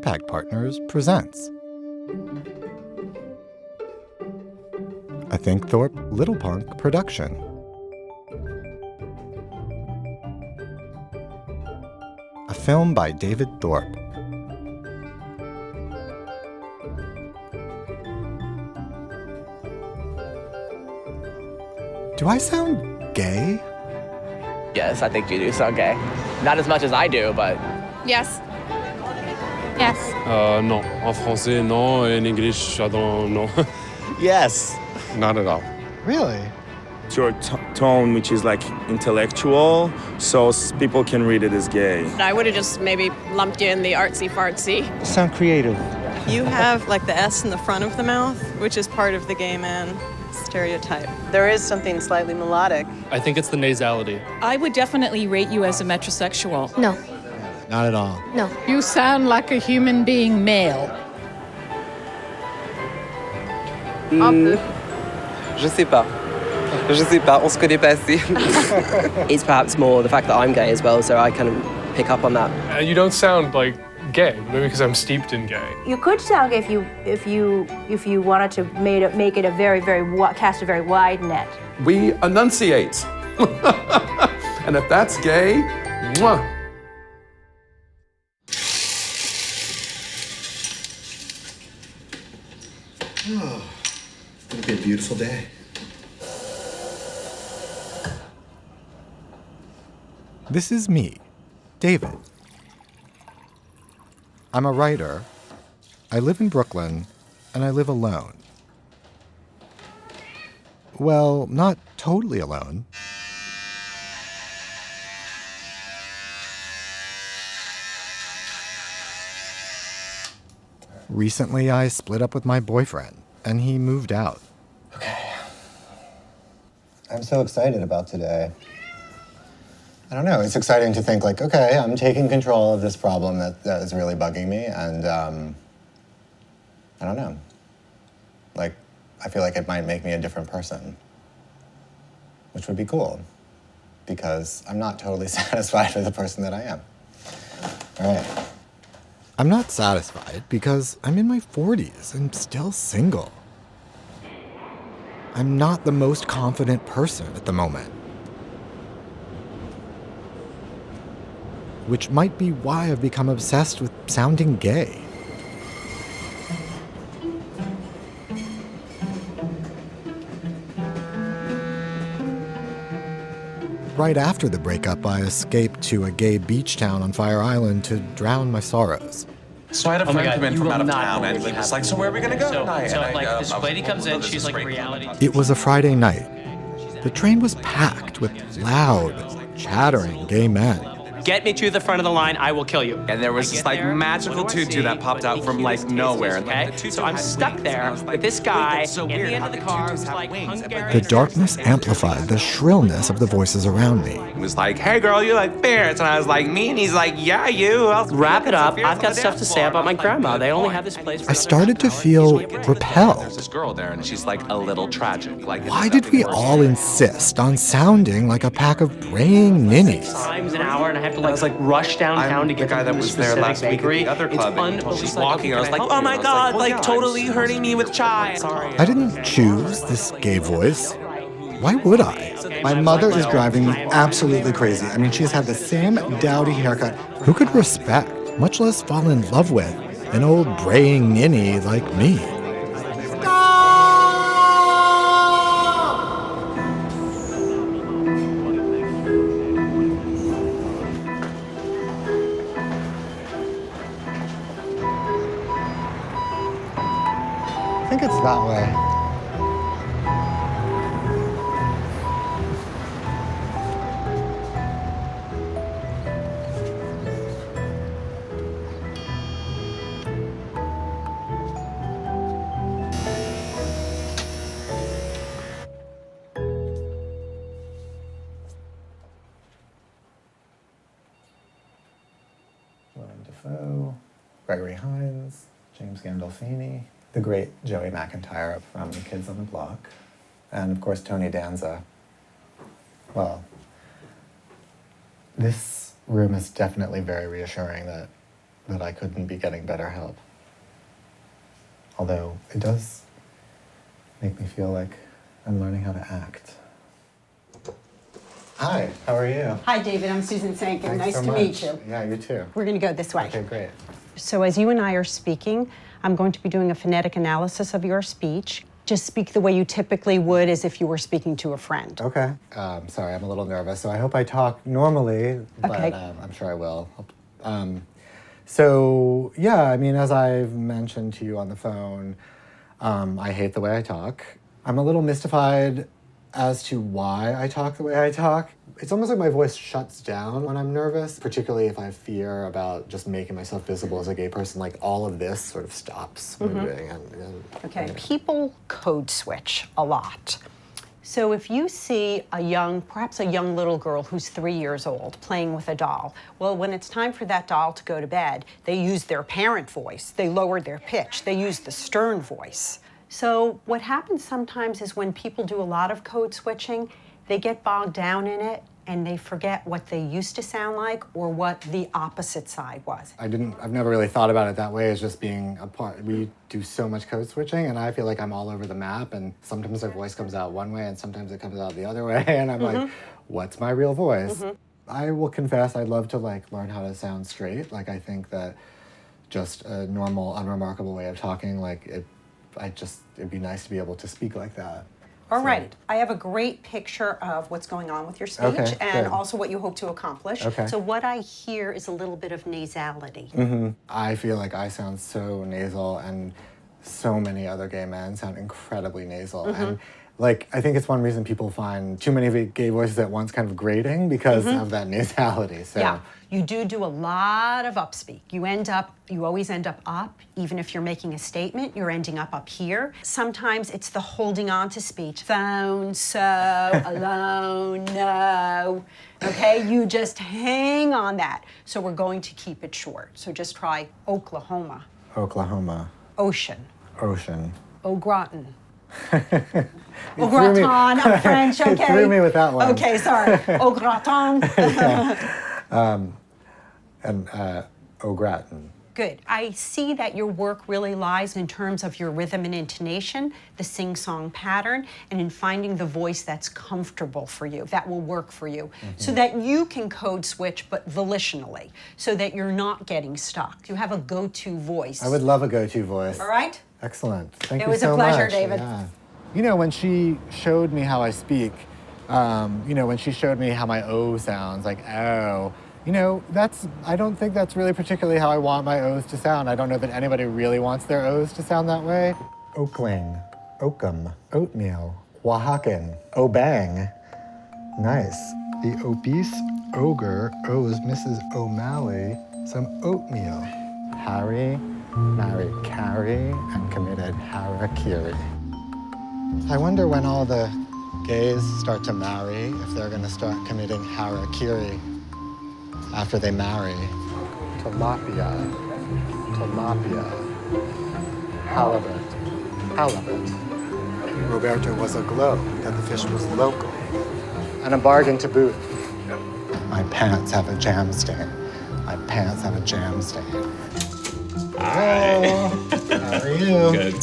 Impact Partners presents a Think Thorpe Little Punk production. A film by David Thorpe. Do I sound gay? Yes, I think you do sound gay. Not as much as I do, but... Yes. Yes. Non. En français, non. In English, I don't know. Yes. Not at all. Really? It's your tone, which is like intellectual, so people can read it as gay. I would have just maybe lumped you in the artsy-fartsy. Sound creative. You have like the S in the front of the mouth, which is part of the gay man stereotype. There is something slightly melodic. I think it's the nasality. I would definitely rate you as a metrosexual. No. Not at all. No. You sound like a human being male. Je sais pas. On se connaît pas assez. It's perhaps more the fact that I'm gay as well, so I kind of pick up on that. You don't sound like gay, maybe because I'm steeped in gay. You could sound if you wanted to make it a cast a very wide net. We enunciate. And if that's gay, mwah. Oh, it'll be a beautiful day. This is me, David. I'm a writer. I live in Brooklyn, and I live alone. Well, not totally alone. Recently, I split up with my boyfriend, and he moved out. Okay. I'm so excited about today. I don't know, it's exciting to think like, okay, I'm taking control of this problem that is really bugging me, and I don't know. Like, I feel like it might make me a different person, which would be cool, because I'm not totally satisfied with the person that I am. All right. I'm not satisfied because I'm in my 40s and still single. I'm not the most confident person at the moment. Which might be why I've become obsessed with sounding gay. Right after the breakup, I escaped to a gay beach town on Fire Island to drown my sorrows. So I had a friend come in from out of town, and he was like, so where are we going to go tonight? So like, this lady comes in, she's like, reality. It was a Friday night. The train was packed with loud, chattering gay men. Get me to the front of the line, I will kill you. And there was this like magical tutu that popped out from like nowhere. Okay, so I'm stuck there with this guy in the end of the car who's like Hungarian. The darkness amplified the shrillness of the voices around me. He was like, hey girl, you like ferrets? And I was like, me? And he's like, yeah, you. Wrap it up, I've got stuff to say about my grandma. They only have this place. I started to feel There's repelled. this girl there, and she's like a little tragic. Like, Why did we all insist on sounding like a pack of braying ninnies? Times an hour, and I have to like rush downtown to get the guy that to was there last week at bakery. the other club, and she's walking. I was like, oh oh my god, like totally yeah, hurting me with chai. Sorry. I didn't choose this gay voice. Why would I? My mother is driving me absolutely crazy. I mean, she's had the same dowdy haircut. Who could respect, much less fall in love with, an old braying ninny like me? I think it's that way. Willem Dafoe, Gregory Hines, James Gandolfini, the great Joey McIntyre from Kids on the Block, and of course Tony Danza. Well, this room is definitely very reassuring that that I couldn't be getting better help. Although it does make me feel like I'm learning how to act. Hi, how are you? Hi, David. I'm Susan Sankin. Thanks Nice so to much. meet you. Yeah, you too. We're going to go this way. Okay, great. So as you and I are speaking, I'm going to be doing a phonetic analysis of your speech. Just speak the way you typically would as if you were speaking to a friend. Okay. Sorry, I'm a little nervous, so I hope I talk normally, but Okay. I'm sure I will. So, yeah, I mean, as I've mentioned to you on the phone, I hate the way I talk. I'm a little mystified as to why I talk the way I talk. It's almost like my voice shuts down when I'm nervous, particularly if I have fear about just making myself visible as a gay person. Like, all of this sort of stops moving. Okay. People code switch a lot. So if you see perhaps a young little girl who's 3 years old playing with a doll, well, when it's time for that doll to go to bed, they use their parent voice, they lower their pitch, they use the stern voice. So what happens sometimes is when people do a lot of code switching, they get bogged down in it and they forget what they used to sound like or what the opposite side was. I've never really thought about it that way as just being a part. We do so much code switching and I feel like I'm all over the map and sometimes my voice comes out one way and sometimes it comes out the other way and I'm like, what's my real voice? I will confess I'd love to learn how to sound straight. I think that just a normal, unremarkable way of talking, it'd be nice to be able to speak like that. All right. I have a great picture of what's going on with your speech Okay, and good. also what you hope to accomplish. Okay. So what I hear is a little bit of nasality. I feel like I sound so nasal and so many other gay men sound incredibly nasal. And I think it's one reason people find too many gay voices at once kind of grating because of that nasality. So. Yeah. You do a lot of upspeak. You always end up, even if you're making a statement, you're ending up here. Sometimes it's the holding on to speech. Phone, so, alone, no. Okay, you just hang on that. So we're going to keep it short. So just try Oklahoma. Oklahoma. Ocean. Ocean. Au gratin. Au gratin, I'm French, okay. It threw me with that one. Okay, sorry. Au gratin. And au gratin. Good. I see that your work really lies in terms of your rhythm and intonation, the sing-song pattern, and in finding the voice that's comfortable for you, that will work for you, so that you can code switch, but volitionally, so that you're not getting stuck. You have a go-to voice. I would love a go-to voice. All right? Excellent. Thank It you was so a pleasure, much. David. Yeah. You know, when she showed me how I speak, when she showed me how my O sounds, oh, I don't think that's really particularly how I want my O's to sound. I don't know that anybody really wants their O's to sound that way. Oakling, Oakum, Oatmeal, Oaxacan, Obang. Nice. The obese ogre owes Mrs. O'Malley some oatmeal. Harry married Carrie and committed harakiri. I wonder when all the gays start to marry, if they're going to start committing harakiri after they marry. Tilapia, halibut. Roberto was aglow that the fish was local. And a bargain to boot. My pants have a jam stain. Hi. Hello. How are you? Good.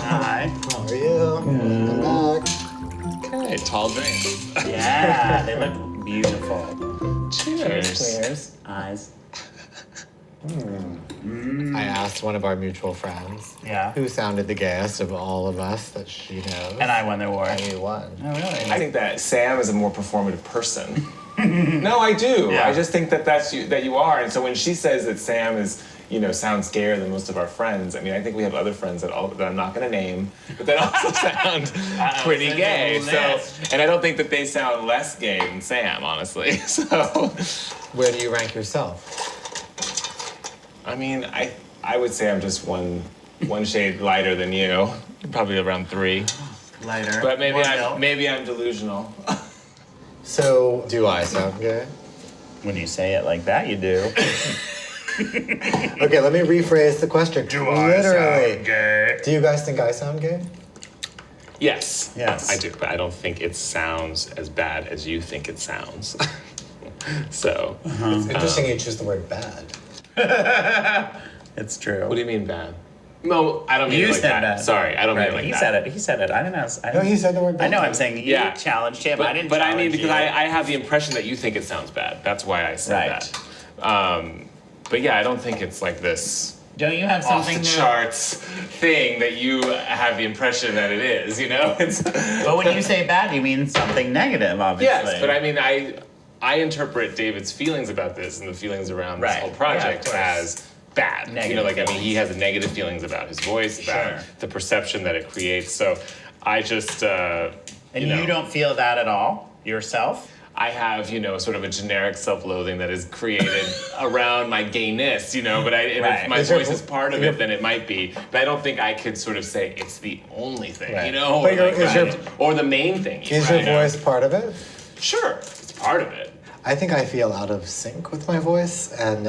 Hi. How are you? Welcome back. Okay, tall drinks. Yeah, they look beautiful. Cheers. Eyes. I asked one of our mutual friends who sounded the gayest of all of us that she knows. And I won the award. And you won. Oh, really? I think that Sam is a more performative person. No, I do. Yeah. I just think that you are. And so when she says that Sam is, sounds gayer than most of our friends, I think we have other friends that I'm not going to name, but that also sound pretty gay. So, and I don't think that they sound less gay than Sam, honestly. So, Where do you rank yourself? I would say I'm just one shade lighter than you, probably around 3. Lighter. But maybe I'm delusional. So, do I sound gay? When you say it like that, you do. Okay, let me rephrase the question. Do I sound gay? Do you guys think I sound gay? Yes. Yes. I do, but I don't think it sounds as bad as you think it sounds. So. It's interesting you choose the word bad. It's true. What do you mean bad? No, I don't mean You it like said that. that. Sorry, I don't mean it like he that. said it. He said it. I didn't ask. No, he said the word I know. bad. I'm saying you challenged him. I didn't. But I mean, challenge because you. I have the impression that you think it sounds bad. That's why I said that. But yeah, I don't think it's like this. Don't you have off something the charts thing that you have the impression that it is? You know. But when you say bad, you mean something negative, obviously. Yes, but I mean, I interpret David's feelings about this and the feelings around this whole project as bad. Negative you know, like I mean, feelings. he has negative feelings about his voice, about the perception that it creates. So I just And you don't feel that at all yourself? I have, sort of a generic self-loathing that is created around my gayness, but if my voice is part of it, then it might be. But I don't think I could sort of say it's the only thing, But or the main thing. Is your voice part of it? Sure, it's part of it. I think I feel out of sync with my voice, and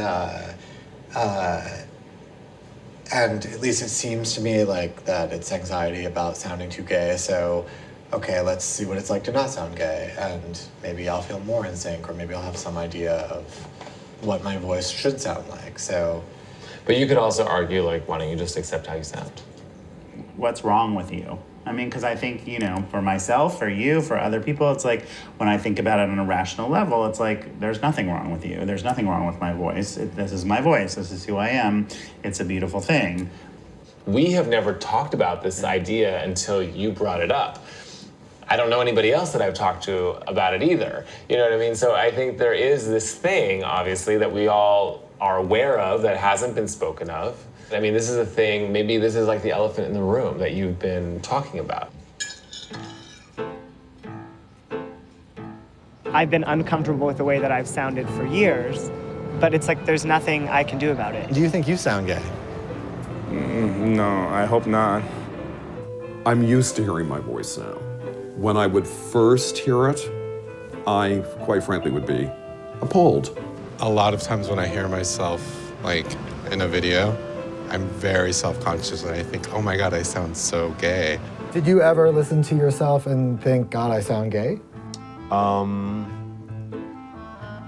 at least it seems to me like that it's anxiety about sounding too gay. So, okay, let's see what it's like to not sound gay, and maybe I'll feel more in sync, or maybe I'll have some idea of what my voice should sound like. So, but you could also argue, like, why don't you just accept how you sound? What's wrong with you? I mean, because I think, for myself, for you, for other people, it's like, when I think about it on a rational level, it's like, there's nothing wrong with you. There's nothing wrong with my voice. This is my voice. This is who I am. It's a beautiful thing. We have never talked about this idea until you brought it up. I don't know anybody else that I've talked to about it either. You know what I mean? So I think there is this thing, obviously, that we all are aware of that hasn't been spoken of. I mean, this is a thing, maybe this is like the elephant in the room that you've been talking about. I've been uncomfortable with the way that I've sounded for years, but it's like there's nothing I can do about it. do you think you sound gay? No, I hope not. I'm used to hearing my voice now. When I would first hear it, I, quite frankly, would be appalled. A lot of times when I hear myself, like, in a video, I'm very self-conscious and I think, oh my God, I sound so gay. Did you ever listen to yourself and think, God, I sound gay?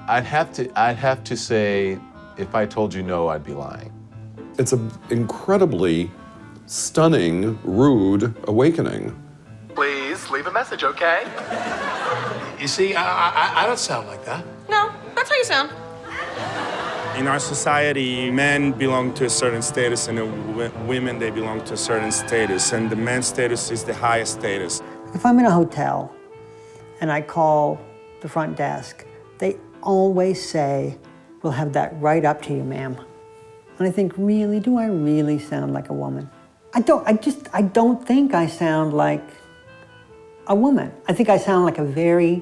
I'd have to say, if I told you no, I'd be lying. It's an incredibly stunning, rude awakening. Please leave a message, okay? You see, I don't sound like that. No, that's how you sound. In our society, men belong to a certain status and women, they belong to a certain status. And the men's status is the highest status. If I'm in a hotel and I call the front desk, they always say, we'll have that right up to you, ma'am. And I think, really, do I really sound like a woman? I don't think I sound like a woman. I think I sound like a very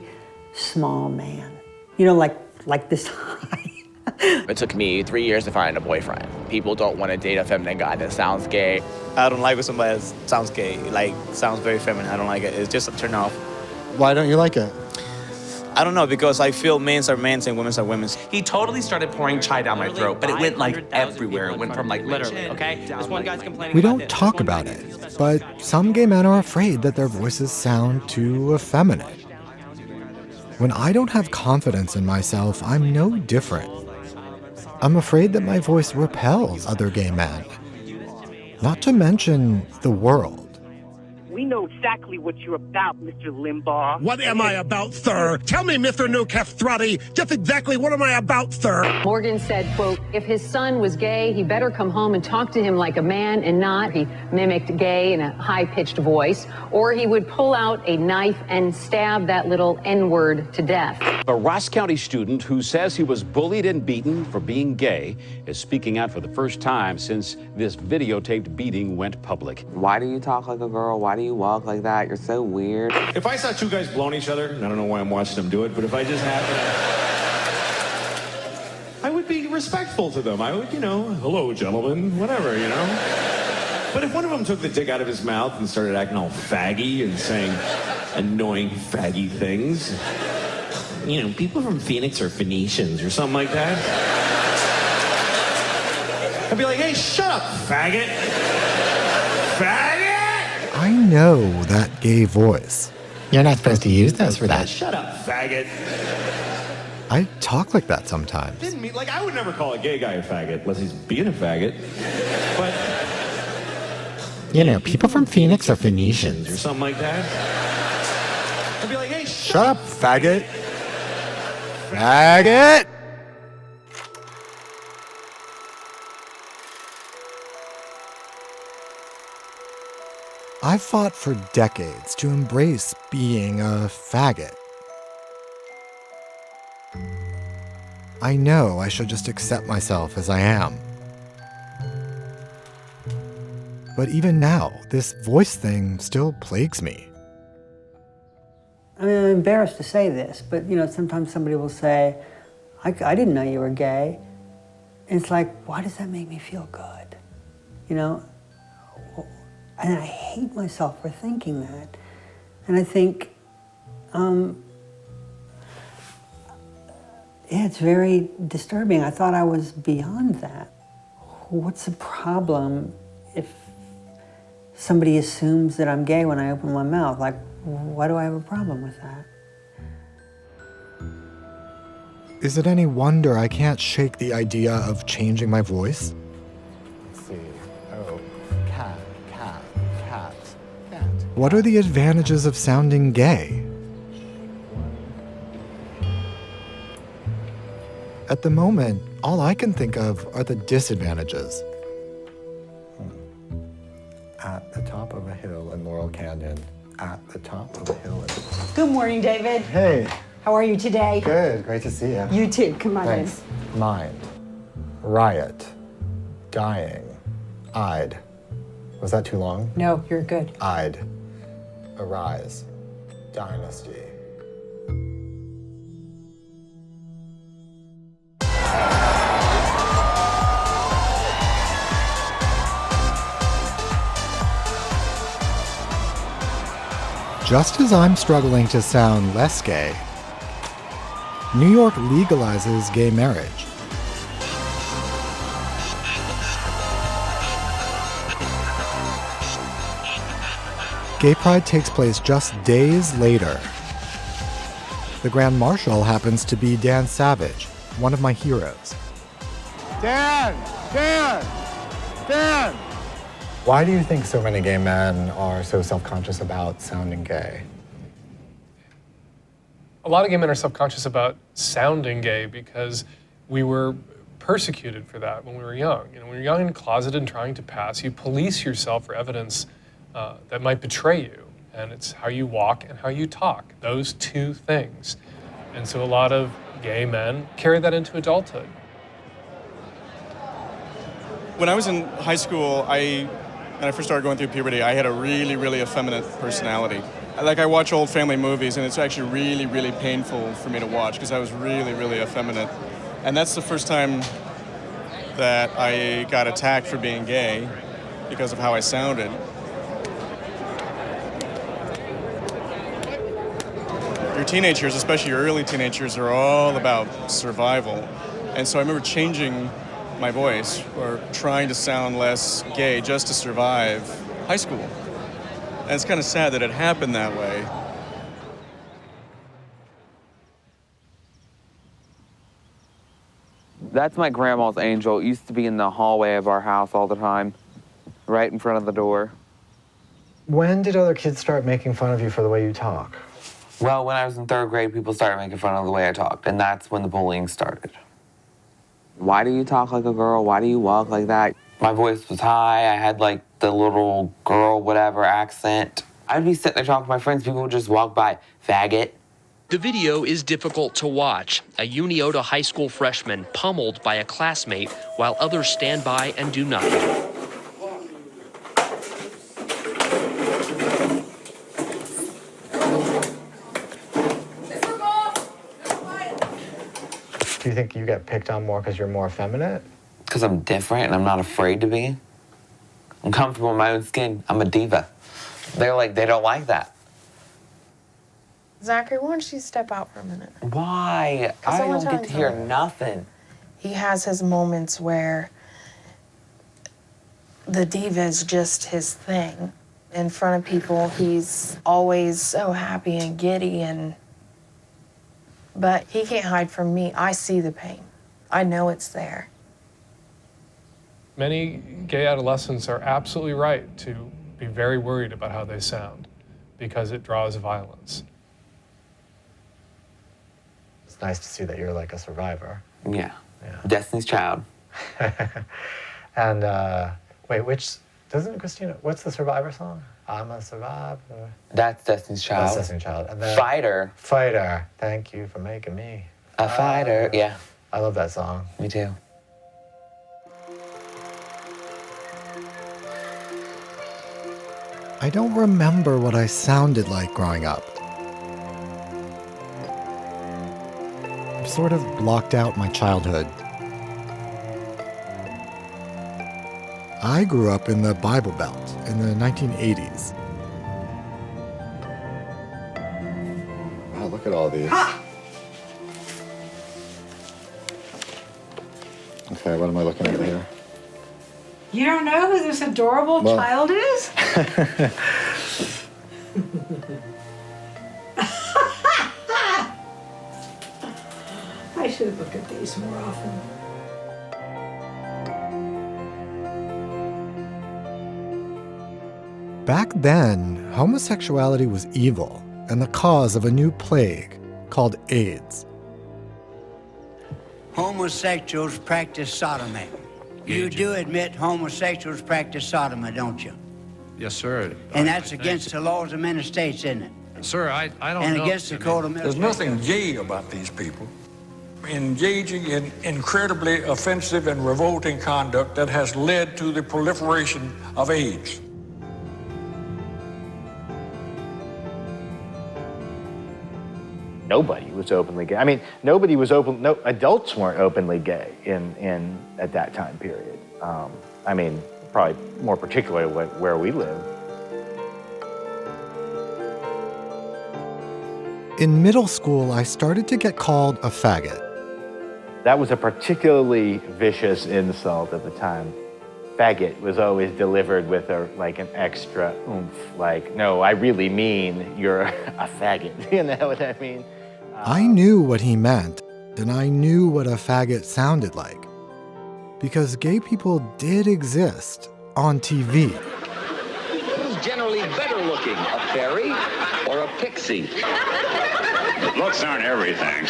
small man. Like this high. It took me 3 years to find a boyfriend. People don't want to date a feminine guy that sounds gay. I don't like when somebody that sounds gay, sounds very feminine. I don't like it. It's just a turn off. Why don't you like it? I don't know, because I feel men's are men's and women's are women's. He totally started pouring chai down my throat, but it went everywhere. It went from literally, okay? This one guy's complaining. We don't talk about it, but some gay men are afraid that their voices sound too effeminate. When I don't have confidence in myself, I'm no different. I'm afraid that my voice repels other gay men. Not to mention the world. We know exactly what you're about, Mr. Limbaugh. What am I about, sir? Tell me, Mr. Nukeftrati, just exactly what am I about, sir? Morgan said, quote, if his son was gay, he better come home and talk to him like a man and not. He mimicked gay in a high-pitched voice, or he would pull out a knife and stab that little N-word to death. A Ross County student who says he was bullied and beaten for being gay is speaking out for the first time since this videotaped beating went public. Why do you talk like a girl? Why do you walk like that? You're so weird. If I saw two guys blowing each other, and I don't know why I'm watching them do it, but if I just happened, I would be respectful to them. I would, hello, gentlemen, whatever, But if one of them took the dick out of his mouth and started acting all faggy and saying annoying faggy things, people from Phoenix are Phoenicians or something like that, I'd be like, hey, shut up, faggot. Faggot! I know that gay voice. You're not supposed to use this for that. Shut up, faggot. I talk like that sometimes. Didn't mean, like, I would never call a gay guy a faggot unless he's being a faggot. But You know, people from Phoenix are Phoenicians. or something like that. I'd be like, hey, Shut up, faggot. Faggot! I've fought for decades to embrace being a faggot. I know I should just accept myself as I am. But even now, this voice thing still plagues me. I mean, I'm embarrassed to say this, but you know, sometimes somebody will say, I didn't know you were gay. And it's like, why does that make me feel good? You know? And I hate myself for thinking that. And I think, yeah, it's very disturbing. I thought I was beyond that. What's the problem if somebody assumes that I'm gay when I open my mouth? Like, why do I have a problem with that? Is it any wonder I can't shake the idea of changing my voice? Let's see. Oh, cat, cat, cat, cat. What are the advantages of sounding gay? At the moment, all I can think of are the disadvantages. At the top of a hill in Laurel Canyon. At the top of a hill in... Good morning, David. Hey. How are you today? Good. Great to see you. You too. Come on Thanks. Mind. Riot. Dying. I'd. Was that too long? in. No, you're good. I'd. Arise. Dynasty. Just as I'm struggling to sound less gay, New York legalizes gay marriage. Gay Pride takes place just days later. The Grand Marshal happens to be Dan Savage, one of my heroes. Dan! Dan! Dan! Why do you think so many gay men are so self-conscious about sounding gay? A lot of gay men are self-conscious about sounding gay because we were persecuted for that when we were young. You know, when you're young and closeted and trying to pass, you police yourself for evidence that might betray you. And it's how you walk and how you talk, those two things. And so a lot of gay men carry that into adulthood. When I was in high school, when I first started going through puberty, I had a really, really effeminate personality. Like, I watch old family movies, and it's actually really, really painful for me to watch because I was really, really effeminate. And that's the first time that I got attacked for being gay because of how I sounded. Your teenage years, especially your early teenage years, are all about survival. And so I remember changing my voice or trying to sound less gay just to survive high school. And it's kind of sad that it happened that way. That's my grandma's angel. It used to be in the hallway of our house all the time, right in front of the door. When did other kids start making fun of you for the way you talk? Well, when I was in 3rd grade, people started making fun of the way I talked, and that's when the bullying started. Why do you talk like a girl? Why do you walk like that? My voice was high. I had like the little girl whatever accent. I'd be sitting there talking to my friends. People would just walk by, faggot. The video is difficult to watch. A Uniota high school freshman pummeled by a classmate while others stand by and do nothing. Do you think you get picked on more because you're more effeminate? Because I'm different and I'm not afraid to be. I'm comfortable in my own skin. I'm a diva. They're like, they don't like that. Zachary, why don't you step out for a minute? Why? I don't get to hear nothing. He has his moments where the diva is just his thing. In front of people, he's always so happy and giddy, and But he can't hide from me. I see the pain. I know it's there. Many gay adolescents are absolutely right to be very worried about how they sound because it draws violence. It's nice to see that you're like a survivor. Yeah. Destiny's Child. And wait, doesn't Christina, what's the Survivor song? I'm a survivor. That's Destiny's Child. That's Destiny's Child. And then, Fighter. Fighter. Thank you for making me a fighter. Yeah. I love that song. Me too. I don't remember what I sounded like growing up. I've sort of blocked out my childhood. I grew up in the Bible Belt in the 1980s. Wow, look at all these. Okay, what am I looking at here? You don't know who this adorable child is? I should have looked at these more often. Back then, homosexuality was evil and the cause of a new plague called AIDS. Homosexuals practice sodomy. You do admit homosexuals practice sodomy, don't you? Yes, sir. And that's against the laws of many states, isn't it? Sir, I don't And know. against the code of There's nothing gay about these people engaging in incredibly offensive and revolting conduct that has led to the proliferation of AIDS. Nobody was openly gay. I mean, no adults weren't openly gay in at that time period. I mean, probably more particularly where we live. In middle school, I started to get called a faggot. That was a particularly vicious insult at the time. Faggot was always delivered with like an extra oomph, like, no, I really mean you're a faggot. You know what I mean? I knew what he meant, and I knew what a faggot sounded like. Because gay people did exist on TV. Who's generally better looking, a fairy or a pixie? Looks aren't everything.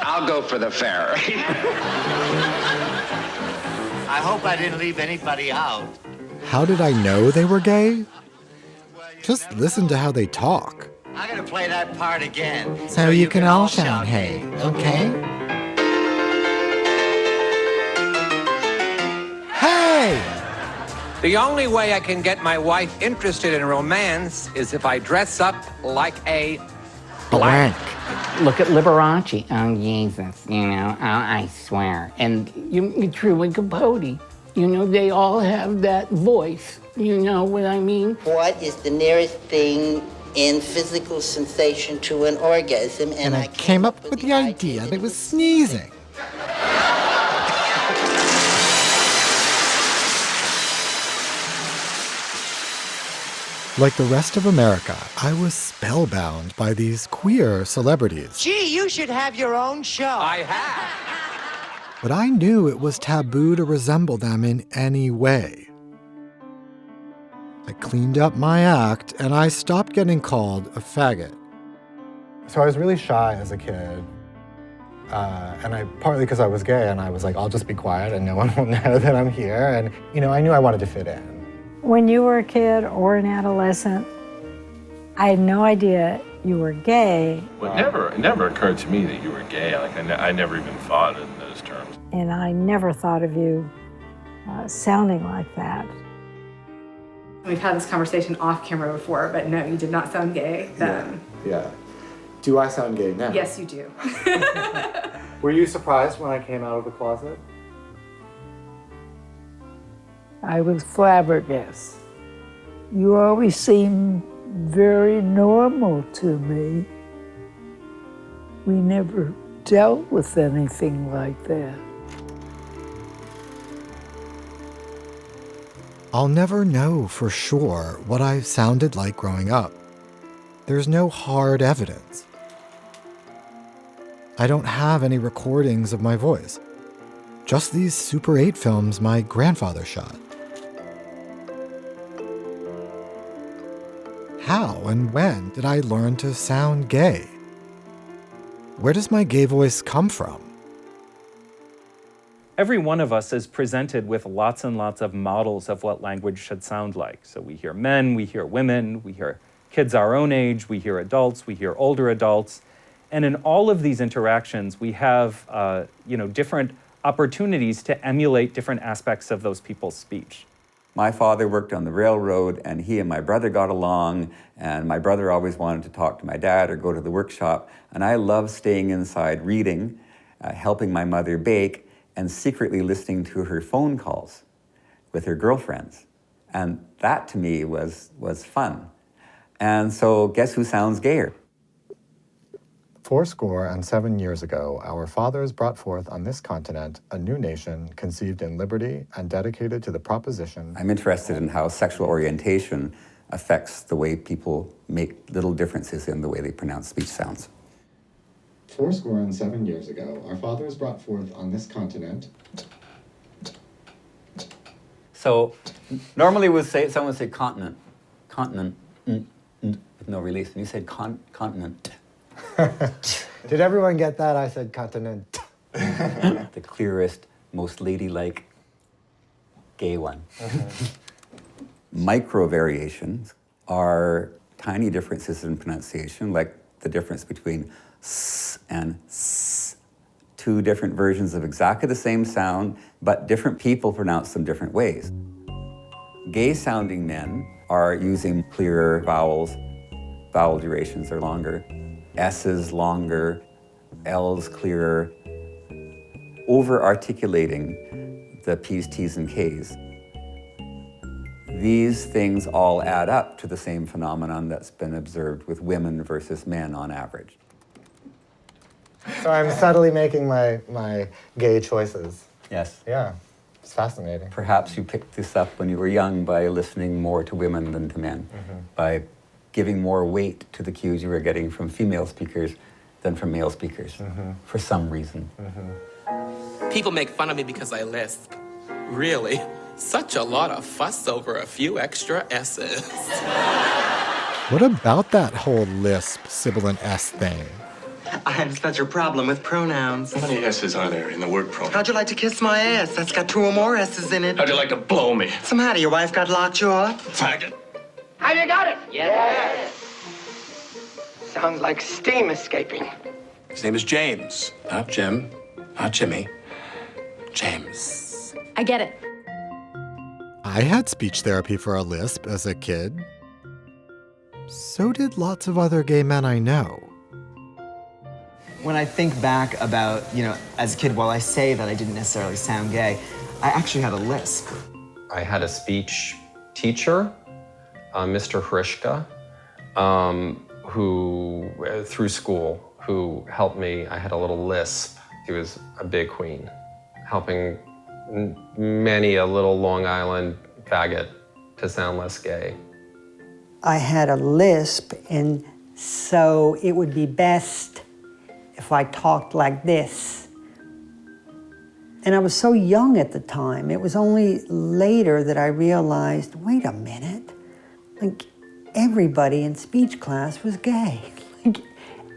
I'll go for the fairy. I hope I didn't leave anybody out. How did I know they were gay? Just listen to how they talk. I'm gonna play that part again. So you can all shout hey, okay? Hey! The only way I can get my wife interested in romance is if I dress up like a blank. Look at Liberace. Oh, Jesus, I swear. And you Truman Capote. They all have that voice. You know what I mean? What is the nearest thing in physical sensation to an orgasm? And I came up with the idea that it was sneezing. Like the rest of America, I was spellbound by these queer celebrities. Gee, you should have your own show. I have. But I knew it was taboo to resemble them in any way. I cleaned up my act and I stopped getting called a faggot. So I was really shy as a kid. And partly because I was gay and I was like, I'll just be quiet and no one will know that I'm here. And, I knew I wanted to fit in. When you were a kid or an adolescent, I had no idea you were gay. Well, it never occurred to me that you were gay. Like, I never even thought in those terms. And I never thought of you sounding like that. We've had this conversation off camera before, but no, you did not sound gay then. Yeah. Do I sound gay now? Yes, you do. Were you surprised when I came out of the closet? I was flabbergasted. You always seemed very normal to me. We never dealt with anything like that. I'll never know for sure what I sounded like growing up. There's no hard evidence. I don't have any recordings of my voice, just these Super 8 films my grandfather shot. How and when did I learn to sound gay? Where does my gay voice come from? Every one of us is presented with lots and lots of models of what language should sound like. So we hear men, we hear women, we hear kids our own age, we hear adults, we hear older adults. And in all of these interactions, we have different opportunities to emulate different aspects of those people's speech. My father worked on the railroad, and he and my brother got along, and my brother always wanted to talk to my dad or go to the workshop. And I loved staying inside reading, helping my mother bake, and secretly listening to her phone calls with her girlfriends. And that to me was fun. And so guess who sounds gayer? 87 years ago, our fathers brought forth on this continent a new nation conceived in liberty and dedicated to the proposition. I'm interested in how sexual orientation affects the way people make little differences in the way they pronounce speech sounds. 87 years ago, our fathers brought forth on this continent. So normally someone would say continent, with no release, and you said continent. Did everyone get that? I said continent. The clearest, most ladylike gay one. Micro variations are tiny differences in pronunciation, like the difference between s and s. Two different versions of exactly the same sound, but different people pronounce them different ways. Gay-sounding men are using clearer vowels. Vowel durations are longer. S's longer, L's clearer, over-articulating the P's, T's, and K's. These things all add up to the same phenomenon that's been observed with women versus men on average. So I'm subtly making my gay choices. Yes. Yeah, it's fascinating. Perhaps you picked this up when you were young by listening more to women than to men, by giving more weight to the cues you were getting from female speakers than from male speakers, for some reason. People make fun of me because I lisp. Really? Such a lot of fuss over a few extra S's. What about that whole lisp, sibilant S thing? I have such a problem with pronouns. How many S's are there in the word pronoun? How'd you like to kiss my ass? That's got 2 or more S's in it. How'd you like to blow me? Somehow, your wife got lockjaw? Faggot. Have you got it? Yes. Sounds like steam escaping. His name is James. Not Jim. Not Jimmy. James. I get it. I had speech therapy for a lisp as a kid. So did lots of other gay men I know. When I think back about, as a kid, while I say that I didn't necessarily sound gay, I actually had a lisp. I had a speech teacher, Mr. Hrishka, who, through school, who helped me. I had a little lisp. He was a big queen, helping many a little Long Island faggot to sound less gay. I had a lisp, and so it would be best if I talked like this. And I was so young at the time. It was only later that I realized, wait a minute, like everybody in speech class was gay. Like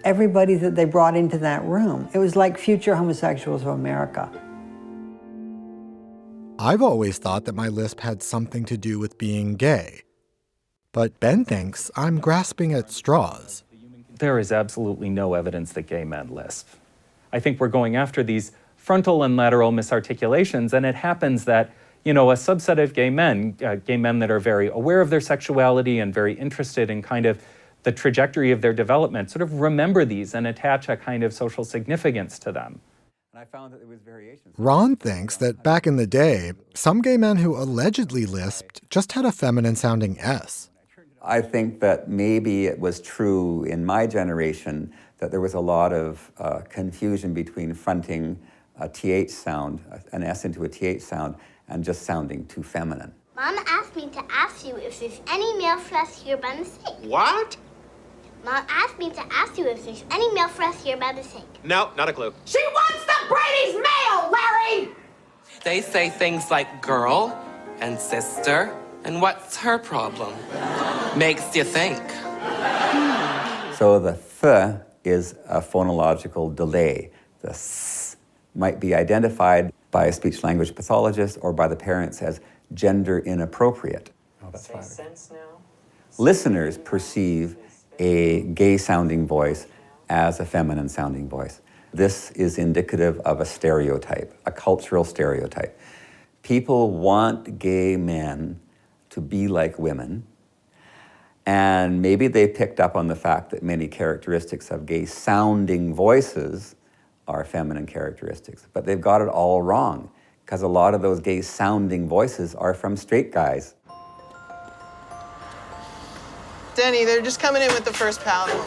everybody that they brought into that room. It was like future homosexuals of America. I've always thought that my lisp had something to do with being gay. But Ben thinks I'm grasping at straws. There is absolutely no evidence that gay men lisp. I think we're going after these frontal and lateral misarticulations, and it happens that, a subset of gay men that are very aware of their sexuality and very interested in kind of the trajectory of their development, sort of remember these and attach a kind of social significance to them. And I found that there was variations. Ron thinks that back in the day, some gay men who allegedly lisped just had a feminine-sounding S. I think that maybe it was true in my generation that there was a lot of confusion between fronting a TH sound, an S into a TH sound, and just sounding too feminine. Mom asked asked me to ask you if there's any male for us here by mistake. What? Mom asked me to ask you if there's any male for us here by mistake. No, not a clue. She wants the Brady's mail, Larry! They say things like girl and sister, and what's her problem? Makes you think. So the th is a phonological delay. The s might be identified by a speech-language pathologist or by the parents as gender inappropriate. Oh, that's fine. Sense now? Listeners perceive a gay-sounding voice as a feminine-sounding voice. This is indicative of a stereotype, a cultural stereotype. People want gay men to be like women, and maybe they picked up on the fact that many characteristics of gay-sounding voices are feminine characteristics, but they've got it all wrong, because a lot of those gay-sounding voices are from straight guys. Denny, they're just coming in with the first pallet.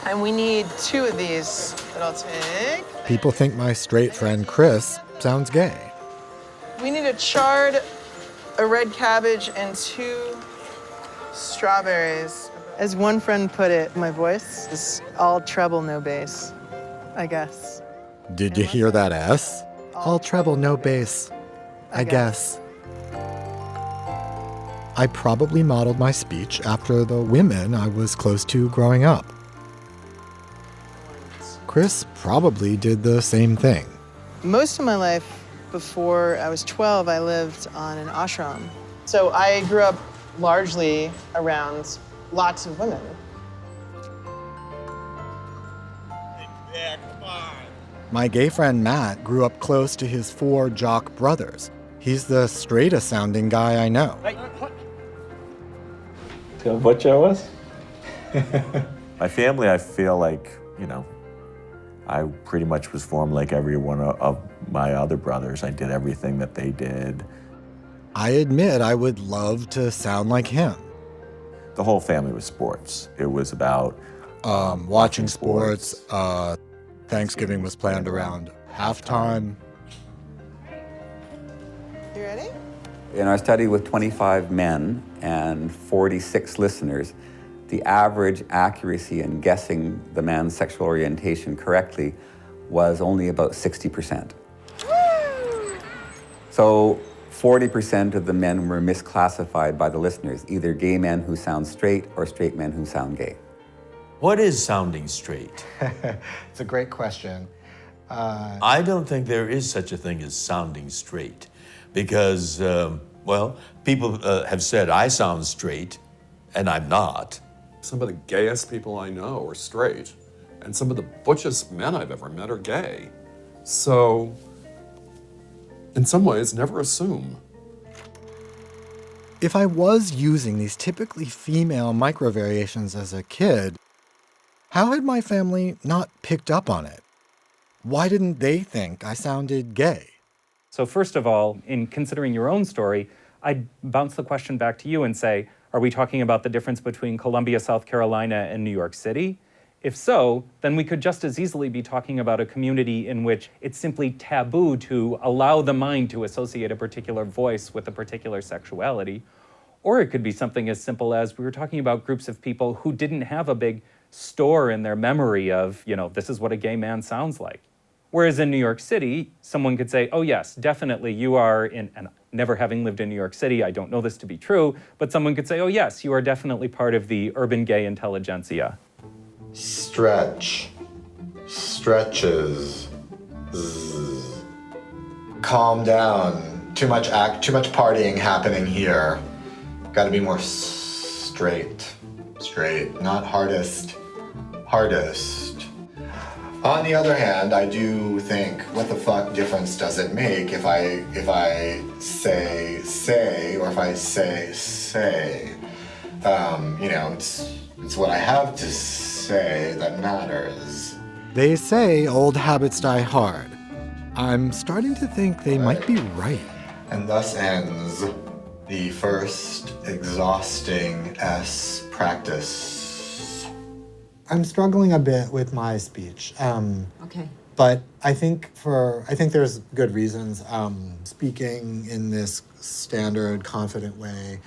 And we need 2 of these that I'll take. People think my straight friend Chris sounds gay. We need a chard, a red cabbage, and 2 strawberries. As one friend put it, my voice is all treble, no bass, I guess. Did you hear that S? All treble, no bass, I guess. I probably modeled my speech after the women I was close to growing up. Chris probably did the same thing. Most of my life, before I was 12, I lived on an ashram. So I grew up largely around lots of women. My gay friend Matt grew up close to his 4 jock brothers. He's the straightest sounding guy I know. What show us? My family, I feel like, I pretty much was formed like every one of my other brothers. I did everything that they did. I admit I would love to sound like him. The whole family was sports. It was about watching sports. Thanksgiving was planned around halftime. You ready? In our study with 25 men and 46 listeners, the average accuracy in guessing the man's sexual orientation correctly was only about 60%. So 40% of the men were misclassified by the listeners, either gay men who sound straight or straight men who sound gay. What is sounding straight? It's a great question. I don't think there is such a thing as sounding straight because, people have said I sound straight and I'm not. Some of the gayest people I know are straight, and some of the butchest men I've ever met are gay. So, in some ways, never assume. If I was using these typically female microvariations as a kid, how had my family not picked up on it? Why didn't they think I sounded gay? So first of all, in considering your own story, I'd bounce the question back to you and say, are we talking about the difference between Columbia, South Carolina, and New York City? If so, then we could just as easily be talking about a community in which it's simply taboo to allow the mind to associate a particular voice with a particular sexuality. Or it could be something as simple as we were talking about groups of people who didn't have a big store in their memory of, this is what a gay man sounds like. Whereas in New York City, someone could say, oh yes, definitely you are in, and never having lived in New York City, I don't know this to be true, but someone could say, oh yes, you are definitely part of the urban gay intelligentsia. Stretch. Stretches. Zzz. Calm down. Too much partying happening here. Gotta be more straight. Straight, not hardest. Hardest. On the other hand, I do think, what the fuck difference does it make if I say, or if I say? It's what I have to say that matters. They say old habits die hard. I'm starting to think they might be right. And thus ends the first exhausting S practice. I'm struggling a bit with my speech. Okay. But I think there's good reasons. Speaking in this standard, confident way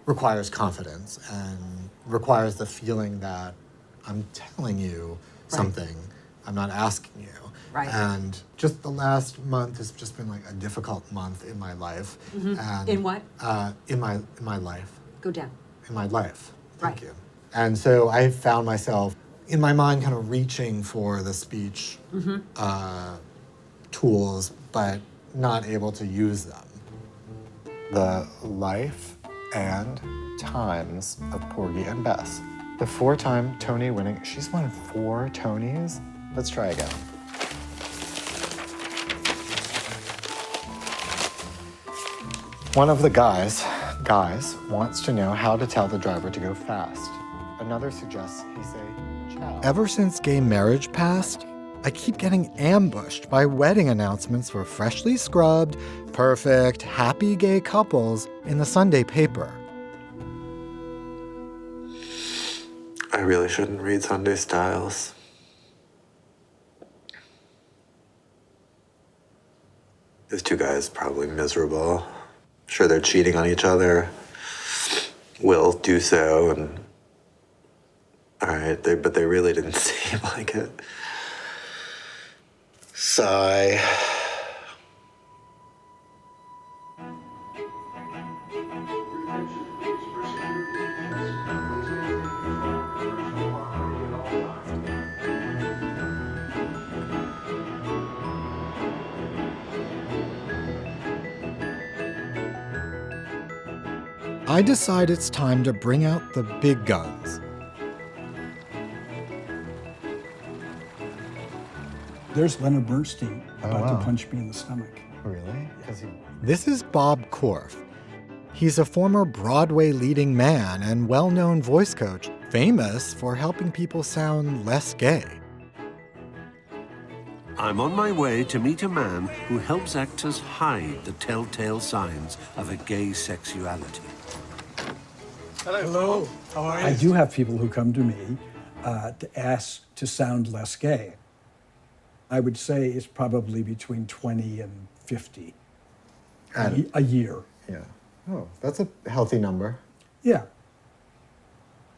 requires confidence and requires the feeling that I'm telling you something. I'm not asking you. Right. And just the last month has just been like a difficult month in my life. And, In what? In my life. Go down. In my life. Thank Right. you. And so I found myself in my mind kind of reaching for the speech tools, but not able to use them. The life and times of Porgy and Bess. The 4-time Tony winning, she's won 4 Tonys. Let's try again. One of the guys wants to know how to tell the driver to go fast. Another suggests he say, ciao. Ever since gay marriage passed, I keep getting ambushed by wedding announcements for freshly scrubbed, perfect, happy gay couples in the Sunday paper. I really shouldn't read Sunday Styles. These 2 guys probably miserable. Sure, they're cheating on each other. Will do so, and all right, but they really didn't seem like it. Sigh. I decide it's time to bring out the big guns. There's Leonard Bernstein about wow. to punch me in the stomach. Really? This is Bob Korff. He's a former Broadway leading man and well-known voice coach, famous for helping people sound less gay. I'm on my way to meet a man who helps actors hide the telltale signs of a gay sexuality. Hello. How are you? I do have people who come to me to ask to sound less gay. I would say it's probably between 20 and 50 a year. Yeah. Oh, that's a healthy number. Yeah.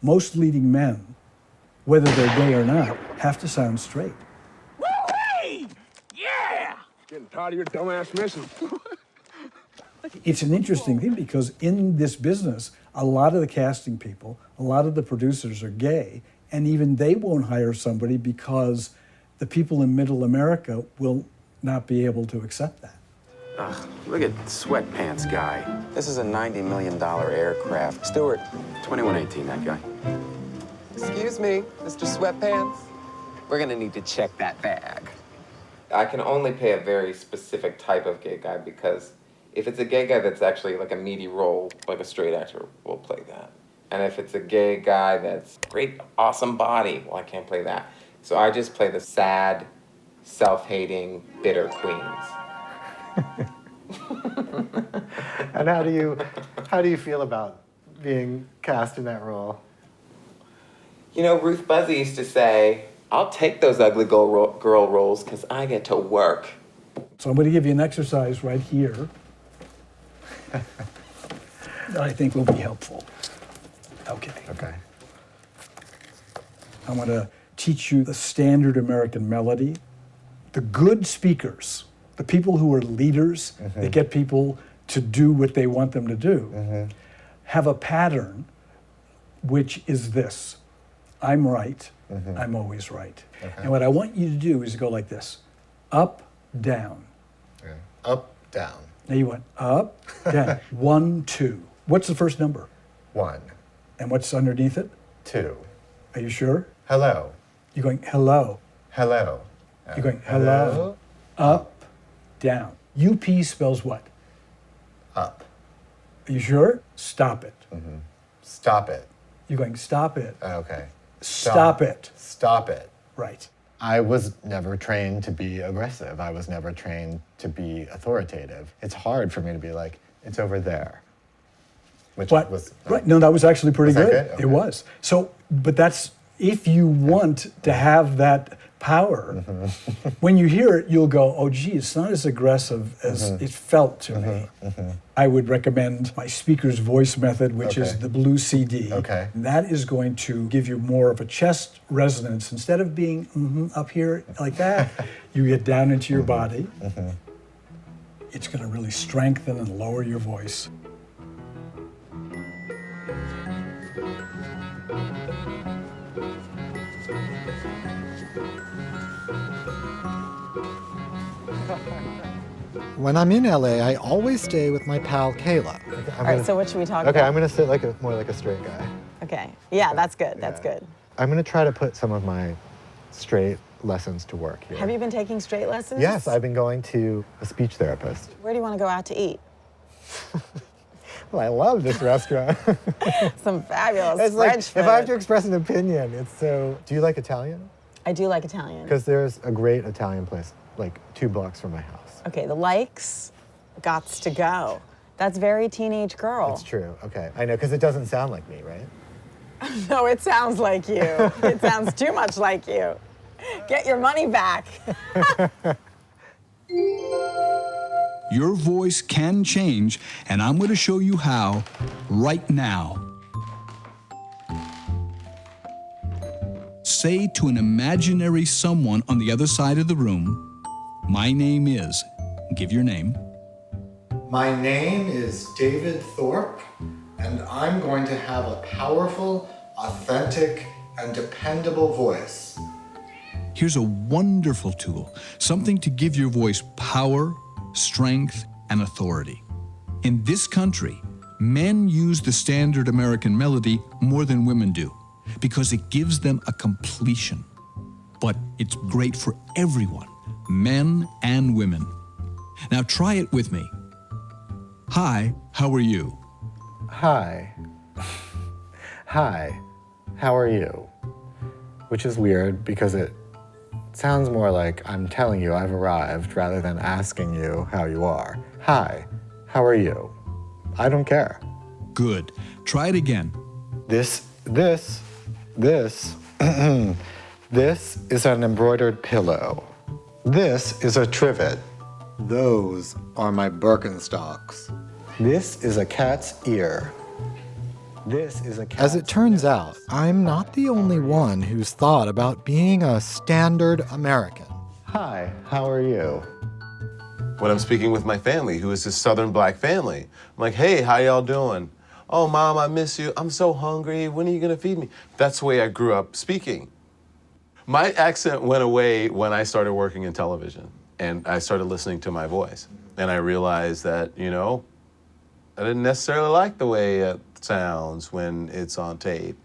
Most leading men, whether they're gay or not, have to sound straight. Woo-wee! Yeah! Getting tired of your dumbass mission. It's an interesting thing because in this business, a lot of the casting people, a lot of the producers are gay, and even they won't hire somebody because the people in middle America will not be able to accept that. Ugh, look at Sweatpants Guy. This is a $90 million aircraft. Stewart, 2118, that guy. Excuse me, Mr. Sweatpants. We're gonna need to check that bag. I can only pay a very specific type of gay guy because if it's a gay guy that's actually like a meaty role, like a straight actor will play that. And if it's a gay guy that's great, awesome body, well, I can't play that. So I just play the sad, self-hating, bitter queens. And how do you feel about being cast in that role? You know, Ruth Buzzy used to say, I'll take those ugly girl roles because I get to work. So I'm going to give you an exercise right here that I think will be helpful. Okay. Okay. I want to teach you the standard American melody. The good speakers, the people who are leaders, that get people to do what they want them to do, have a pattern which is this. I'm right, I'm always right. Okay. And what I want you to do is go like this. Up, down. Okay. Up, down. Now you went up, down. 1, 2. What's the first number? 1. And what's underneath it? 2. Are you sure? Hello. You're going hello. Hello. You're going hello. Up, down. UP spells what? Up. Are you sure? Stop it. Stop it. You're going stop it. Okay. Stop it. Stop it. Right. I was never trained to be aggressive. I was never trained to be authoritative. It's hard for me to be like, it's over there. Which was right. No, that was actually pretty Was that good. good? Okay. It was. So, but that's if you want to have that power. When you hear it, you'll go, oh, gee, it's not as aggressive as it felt to me. I would recommend my speaker's voice method, which is the blue CD. Okay. That is going to give you more of a chest resonance. Instead of being up here like that, you get down into your body. It's going to really strengthen and lower your voice. When I'm in LA, I always stay with my pal Kayla. All right, so what should we talk about? Okay, I'm gonna sit like more like a straight guy. Okay, yeah, that's good, that's good. I'm gonna try to put some of my straight lessons to work here. Have you been taking straight lessons? Yes, I've been going to a speech therapist. Where do you want to go out to eat? Well, I love this restaurant. Some fabulous It's like, French food. if I have to express an opinion, it's so... Do you like Italian? I do like Italian. Because there's a great Italian place, like 2 blocks from my house. Okay, the likes, gots to go. That's very teenage girl. It's true, okay. I know, because it doesn't sound like me, right? No, it sounds like you. It sounds too much like you. Get your money back. Your voice can change, and I'm going to show you how right now. Say to an imaginary someone on the other side of the room, my name is, give your name. My name is David Thorpe, and I'm going to have a powerful, authentic, and dependable voice. Here's a wonderful tool, something to give your voice power, strength, and authority. In this country, men use the standard American melody more than women do because it gives them a completion. But it's great for everyone, men and women. Now try it with me. Hi, how are you? Hi. Hi, how are you? Which is weird because it sounds more like I'm telling you I've arrived rather than asking you how you are. Hi, how are you? I don't care. Good. Try it again. This is an embroidered pillow. This is a trivet. Those are my Birkenstocks. This is a cat's ear. This is a cat's As it turns out, I'm not the only one who's thought about being a standard American. Hi, how are you? When I'm speaking with my family, who is this Southern black family, I'm like, hey, how y'all doing? Oh, Mom, I miss you. I'm so hungry. When are you gonna feed me? That's the way I grew up speaking. My accent went away when I started working in television and I started listening to my voice. And I realized that, you know, I didn't necessarily like the way it sounds when it's on tape.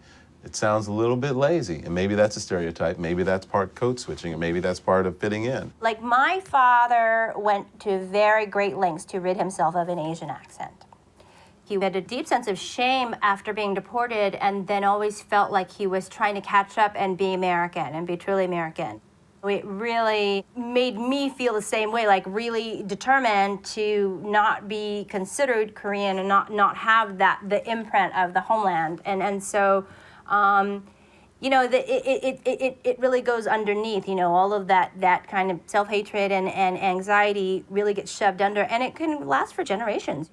It sounds a little bit lazy, and maybe that's a stereotype, maybe that's part code switching, and maybe that's part of fitting in. Like, my father went to very great lengths to rid himself of an Asian accent. He had a deep sense of shame after being deported and then always felt like he was trying to catch up and be American and be truly American. It really made me feel the same way, like really determined to not be considered Korean and not have the imprint of the homeland. And so, you know, it really goes underneath, you know, all of that kind of self-hatred and anxiety really gets shoved under, and it can last for generations.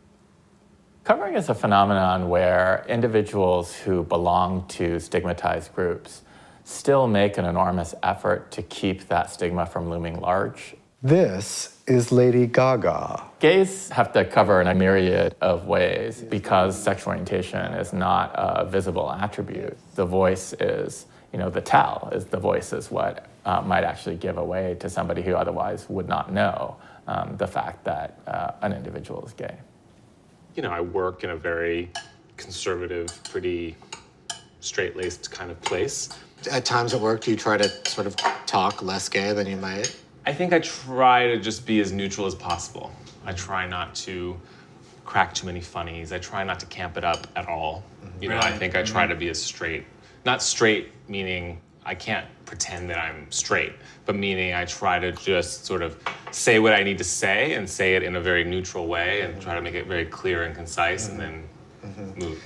Covering is a phenomenon where individuals who belong to stigmatized groups still make an enormous effort to keep that stigma from looming large. This is Lady Gaga. Gays have to cover in a myriad of ways because sexual orientation is not a visible attribute. The voice is, you know, the tell is the voice is what might actually give away to somebody who otherwise would not know the fact that an individual is gay. You know, I work in a very conservative, pretty straight-laced kind of place. At times at work, do you try to sort of talk less gay than you might? I think I try to just be as neutral as possible. I try not to crack too many funnies. I try not to camp it up at all. You know, I think I try to be as straight. Not straight meaning I can't pretend that I'm straight, but meaning I try to just sort of say what I need to say and say it in a very neutral way and try to make it very clear and concise and then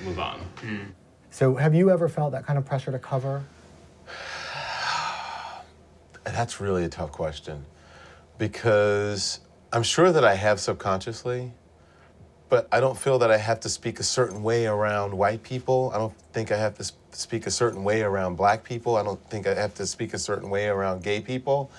move on. So have you ever felt that kind of pressure to cover? That's really a tough question because I'm sure that I have subconsciously, but I don't feel that I have to speak a certain way around white people. I don't think I have to speak a certain way around black people. I don't think I have to speak a certain way around gay people.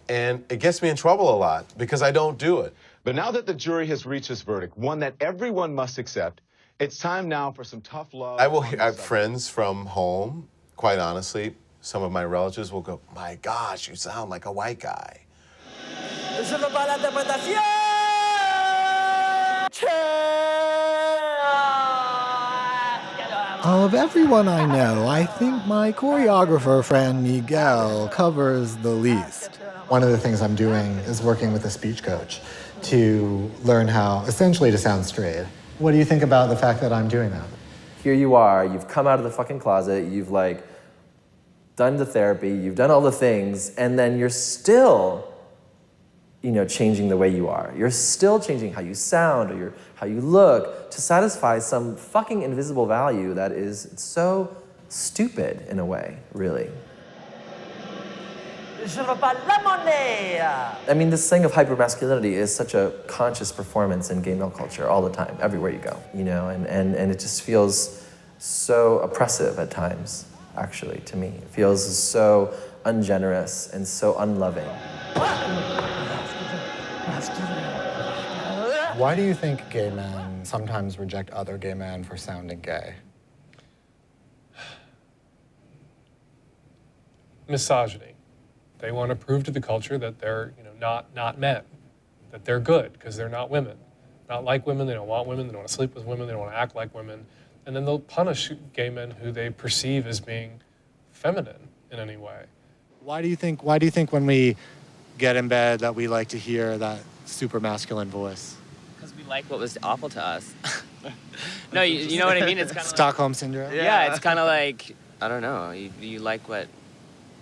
And it gets me in trouble a lot because I don't do it. But now that the jury has reached its verdict, one that everyone must accept, it's time now for some tough love. I have friends from home, quite honestly. Some of my relatives will go, my gosh, you sound like a white guy. Of everyone I know, I think my choreographer friend Miguel covers the least. One of the things I'm doing is working with a speech coach to learn how, essentially, to sound straight. What do you think about the fact that I'm doing that? Here you are, you've come out of the fucking closet, you've like done the therapy, you've done all the things, and then you're still, changing the way you are. You're still changing how you sound or how you look to satisfy some fucking invisible value that is so stupid in a way, really. I mean, this thing of hypermasculinity is such a conscious performance in gay male culture all the time, everywhere you go, and it just feels so oppressive at times, actually, to me. It feels so ungenerous and so unloving. Why do you think gay men sometimes reject other gay men for sounding gay? Misogyny. They want to prove to the culture that they're, not men, that they're good because they're not women, not like women. They don't want women. They don't want to sleep with women. They don't want to act like women, and then they'll punish gay men who they perceive as being feminine in any way. Why do you think when we get in bed that we like to hear that super masculine voice? Because we like what was awful to us. No, you know what I mean? It's kind of Stockholm syndrome. Yeah, it's kind of like, I don't know. You like what?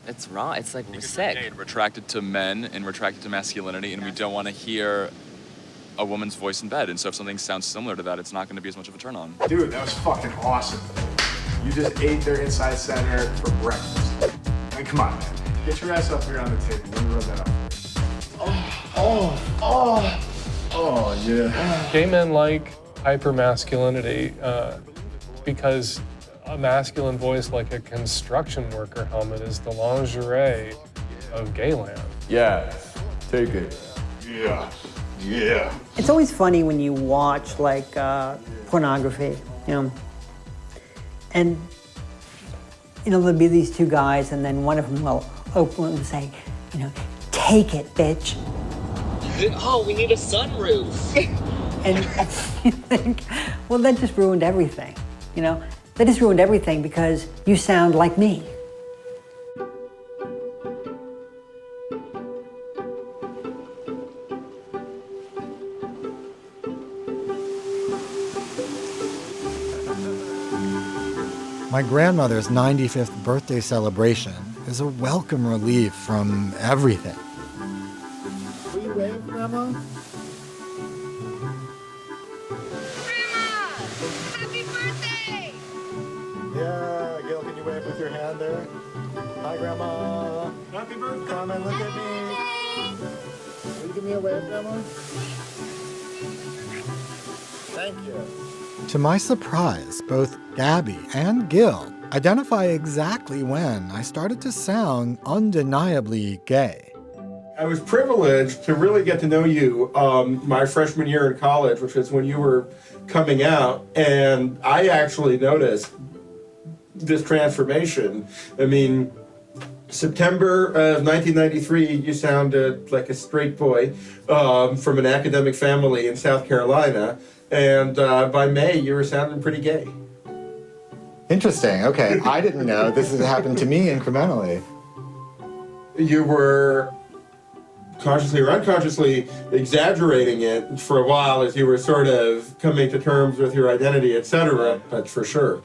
It's wrong. It's like we're sick. We're attracted to men and we're attracted to masculinity, and we don't want to hear a woman's voice in bed. And so if something sounds similar to that, it's not going to be as much of a turn on. Dude, that was fucking awesome. You just ate their inside center for breakfast. I mean, come on, man. Get your ass up here on the table. Let me rub that up. Oh, yeah. Gay men like hypermasculinity because a masculine voice like a construction worker helmet is the lingerie of gayland. Yeah, take it. Yeah. It's always funny when you watch pornography, and there'll be these two guys, and then one of them will openly say, take it, bitch. Oh, we need a sunroof. And you think, well, that just ruined everything, That just ruined everything because you sound like me. My grandmother's 95th birthday celebration is a welcome relief from everything. Will you wave, Grandma? Yeah, Gil, can you wave with your hand there? Hi, Grandma. Happy birthday. Come and look at me. Will you give me a wave, Grandma? Thank you. To my surprise, both Gabby and Gil identify exactly when I started to sound undeniably gay. I was privileged to really get to know you my freshman year in college, which is when you were coming out, and I actually noticed this transformation. I mean, September of 1993, you sounded like a straight boy from an academic family in South Carolina, and by May, you were sounding pretty gay. Interesting. Okay, I didn't know this had happened to me incrementally. You were consciously or unconsciously exaggerating it for a while as you were sort of coming to terms with your identity, etc. That's for sure.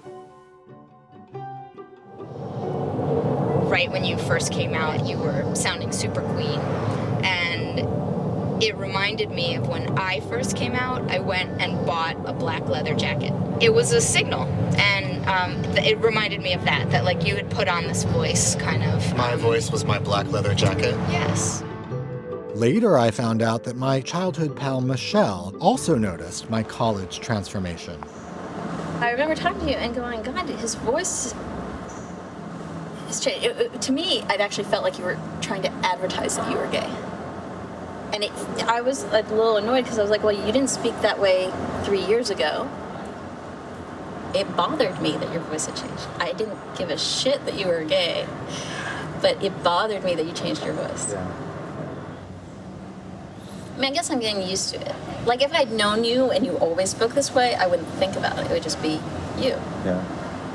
Right when you first came out, you were sounding super queen. And It reminded me of when I first came out, I went and bought a black leather jacket. It was a signal, and it reminded me of that like you had put on this voice kind of. My voice was my black leather jacket? Yes. Later, I found out that my childhood pal Michelle also noticed my college transformation. I remember talking to you and going, God, his voice has changed. To me, I'd actually felt like you were trying to advertise that you were gay. And I was like a little annoyed because I was like, well, you didn't speak that way 3 years ago. It bothered me that your voice had changed. I didn't give a shit that you were gay, but it bothered me that you changed your voice. Yeah. I mean, I guess I'm getting used to it. Like, if I'd known you and you always spoke this way, I wouldn't think about it. It would just be you. Yeah.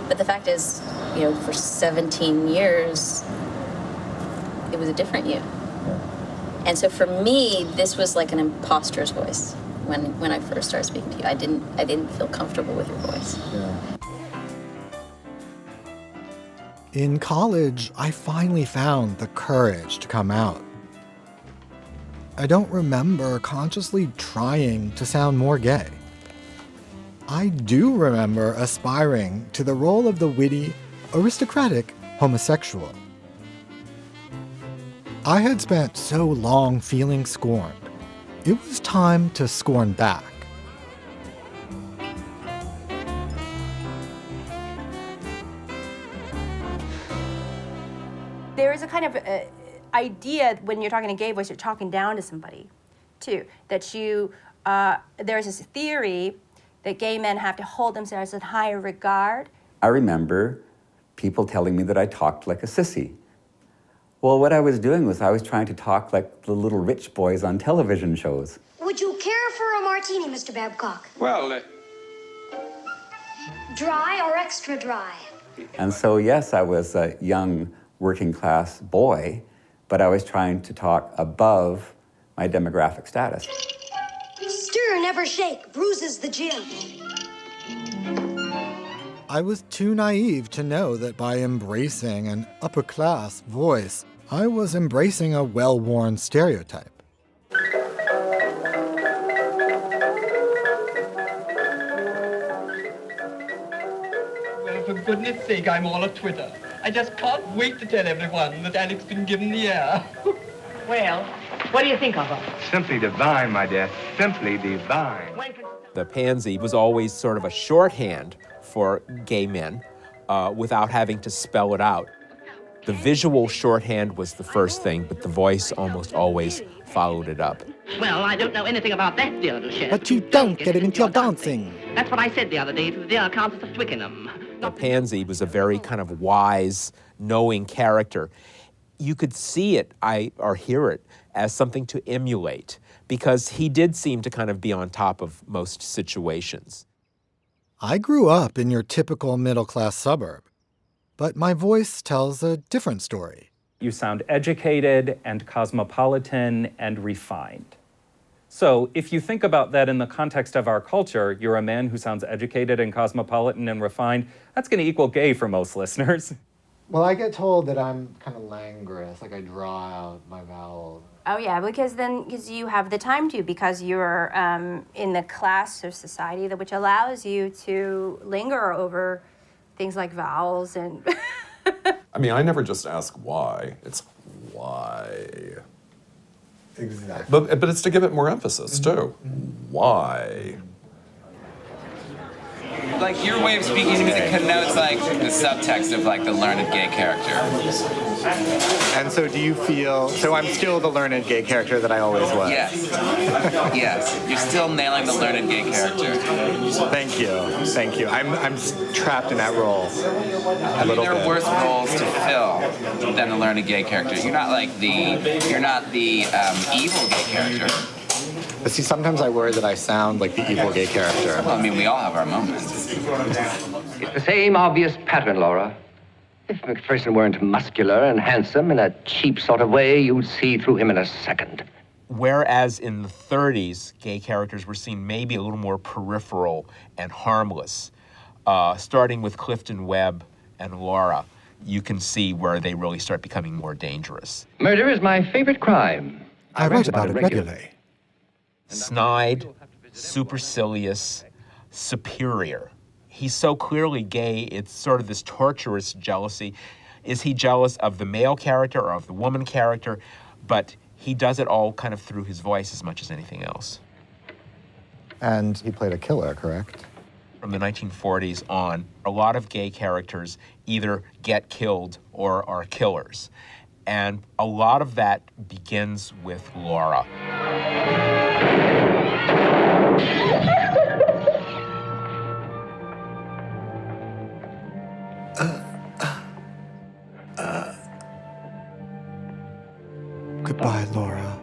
But the fact is, for 17 years, it was a different you. Yeah. And so for me, this was like an imposter's voice when I first started speaking to you. I didn't feel comfortable with your voice. Yeah. In college, I finally found the courage to come out. I don't remember consciously trying to sound more gay. I do remember aspiring to the role of the witty, aristocratic homosexual. I had spent so long feeling scorned. It was time to scorn back. There is a kind of idea when you're talking a gay voice, you're talking down to somebody, too. That there's this theory that gay men have to hold themselves in higher regard. I remember people telling me that I talked like a sissy. Well, what I was doing was I was trying to talk like the little rich boys on television shows. Would you care for a martini, Mr. Babcock? Well, Dry or extra dry? And so, yes, I was a young working class boy, but I was trying to talk above my demographic status. Stir, never shake, bruises the gin. I was too naive to know that by embracing an upper-class voice, I was embracing a well-worn stereotype. Well, for goodness sake, I'm all a Twitter. I just can't wait to tell everyone that Alec's been given the air. Well, what do you think of her? Simply divine, my dear. Simply divine. The pansy was always sort of a shorthand for gay men without having to spell it out. The visual shorthand was the first thing, but the voice almost always followed it up. Well, I don't know anything about that, dear Duchess. But you don't get it into your dancing. That's what I said the other day to the dear Countess of Twickenham. The pansy was a very kind of wise, knowing character. You could see it, or hear it, as something to emulate, because he did seem to kind of be on top of most situations. I grew up in your typical middle-class suburb, but my voice tells a different story. You sound educated and cosmopolitan and refined. So if you think about that in the context of our culture, you're a man who sounds educated and cosmopolitan and refined, that's going to equal gay for most listeners. Well, I get told that I'm kind of languorous, like I draw out my vowels. Oh yeah, because you have the time to, because you're in the class of society which allows you to linger over things like vowels and. I mean, I never just ask why. It's why. Exactly. But it's to give it more emphasis too. Why? Like, your way of speaking to me connotes, like, the subtext of, like, the learned gay character. And so do you feel, so I'm still the learned gay character that I always was? Yes. Yes. You're still nailing the learned gay character. Thank you. Thank you. I'm trapped in that role a little bit. There are worse roles to fill than the learned gay character. You're not the evil gay character. But see, sometimes I worry that I sound like the evil gay character. Well, I mean, we all have our moments. It's the same obvious pattern, Laura. If McPherson weren't muscular and handsome in a cheap sort of way, you'd see through him in a second. Whereas in the 30s, gay characters were seen maybe a little more peripheral and harmless. Starting with Clifton Webb and Laura, you can see where they really start becoming more dangerous. Murder is my favorite crime. I write about it regularly. snide, supercilious, superior. He's so clearly gay, it's sort of this torturous jealousy. Is he jealous of the male character or of the woman character? But he does it all kind of through his voice as much as anything else. And he played a killer, correct? From the 1940s on, a lot of gay characters either get killed or are killers. And a lot of that begins with Laura. Goodbye, Laura.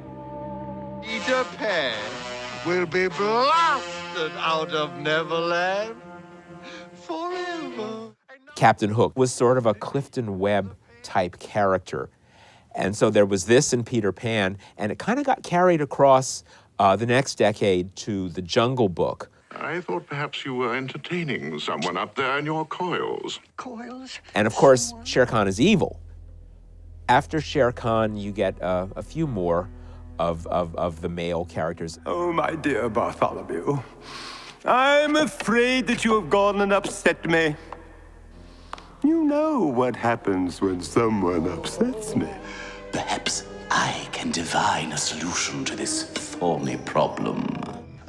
Peter Pan will be blasted out of Neverland forever. Captain Hook was sort of a Clifton Webb type character. And so there was this in Peter Pan, and it kind of got carried across the next decade to The Jungle Book. I thought perhaps you were entertaining someone up there in your coils. Coils? And of course, Shere Khan is evil. After Shere Khan, you get a few more of the male characters. Oh, my dear Bartholomew, I'm afraid that you have gone and upset me. You know what happens when someone upsets me. Perhaps I can divine a solution to this thorny problem.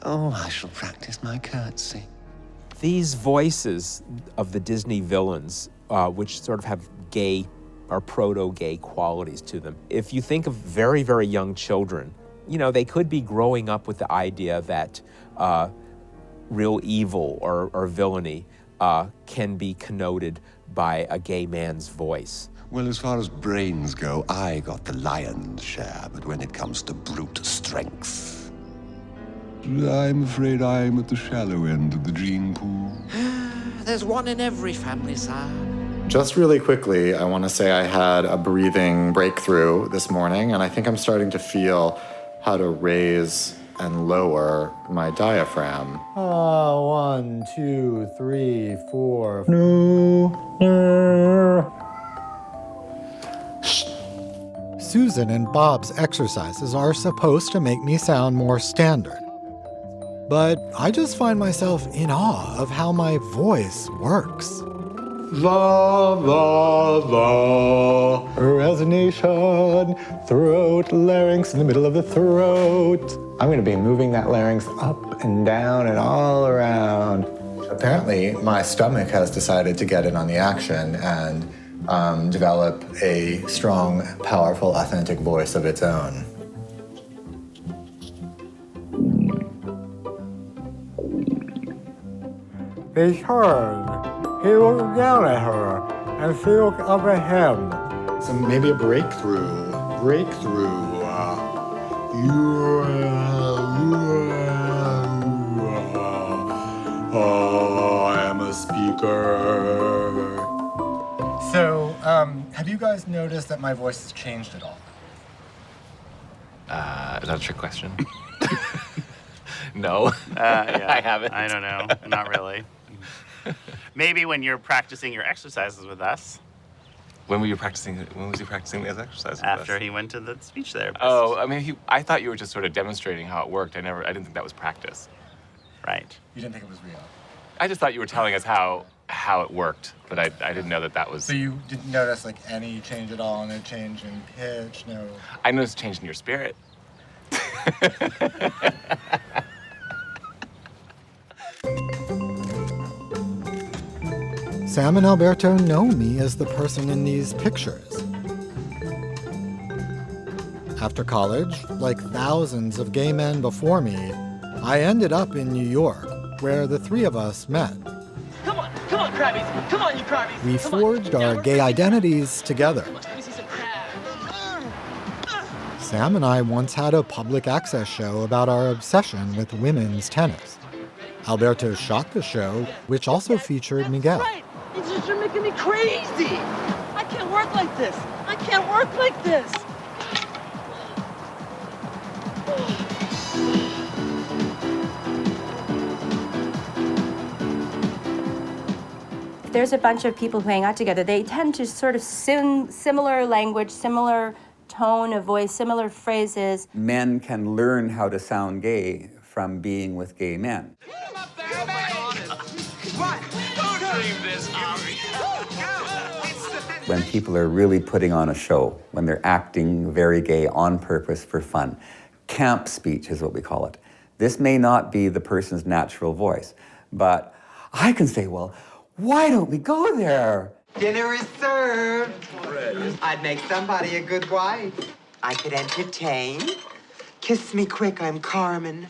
Oh, I shall practice my curtsy. These voices of the Disney villains, which sort of have gay or proto-gay qualities to them. If you think of very, very young children, you know, they could be growing up with the idea that real evil or villainy can be connoted by a gay man's voice. Well, as far as brains go, I got the lion's share, but when it comes to brute strength, I'm afraid I'm at the shallow end of the gene pool. There's one in every family, sir. Just really quickly, I want to say I had a breathing breakthrough this morning, and I think I'm starting to feel how to raise and lower my diaphragm. 1, 2, 3, 4. No. Susan and Bob's exercises are supposed to make me sound more standard. But I just find myself in awe of how my voice works. La, la, la. Resonation, throat, larynx in the middle of the throat. I'm going to be moving that larynx up and down and all around. Apparently, my stomach has decided to get in on the action and develop a strong, powerful, authentic voice of its own. They turned. He looked down at her, and she looked up at him. So maybe a breakthrough. I am a speaker. So, have you guys noticed that my voice has changed at all? Is that a trick question? No. Yeah, I haven't. I don't know. Not really. Maybe when you're practicing your exercises with us. When was he practicing his exercises? After he went to the speech therapist. Oh, I mean, I thought you were just sort of demonstrating how it worked. I didn't think that was practice. Right. You didn't think it was real? I just thought you were telling us how it worked, but I didn't know that was. So you didn't notice like any change at all, no change in pitch, no. I noticed a change in your spirit. Sam and Alberto know me as the person in these pictures. After college, like thousands of gay men before me, I ended up in New York, where the three of us met. Come on, crabbies. Come on, you crabbies. We forged our gay identities together. Sam and I once had a public access show about our obsession with women's tennis. Alberto shot the show, which also featured Miguel. Right. It's just you're making me crazy. I can't work like this. I can't work like this. There's a bunch of people who hang out together. They tend to sort of similar language, similar tone of voice, similar phrases. Men can learn how to sound gay from being with gay men. When people are really putting on a show, when they're acting very gay on purpose for fun. Camp speech is what we call it. This may not be the person's natural voice, but I can say, well, why don't we go there? Dinner is served. I'd make somebody a good wife. I could entertain. Kiss me quick, I'm Carmen.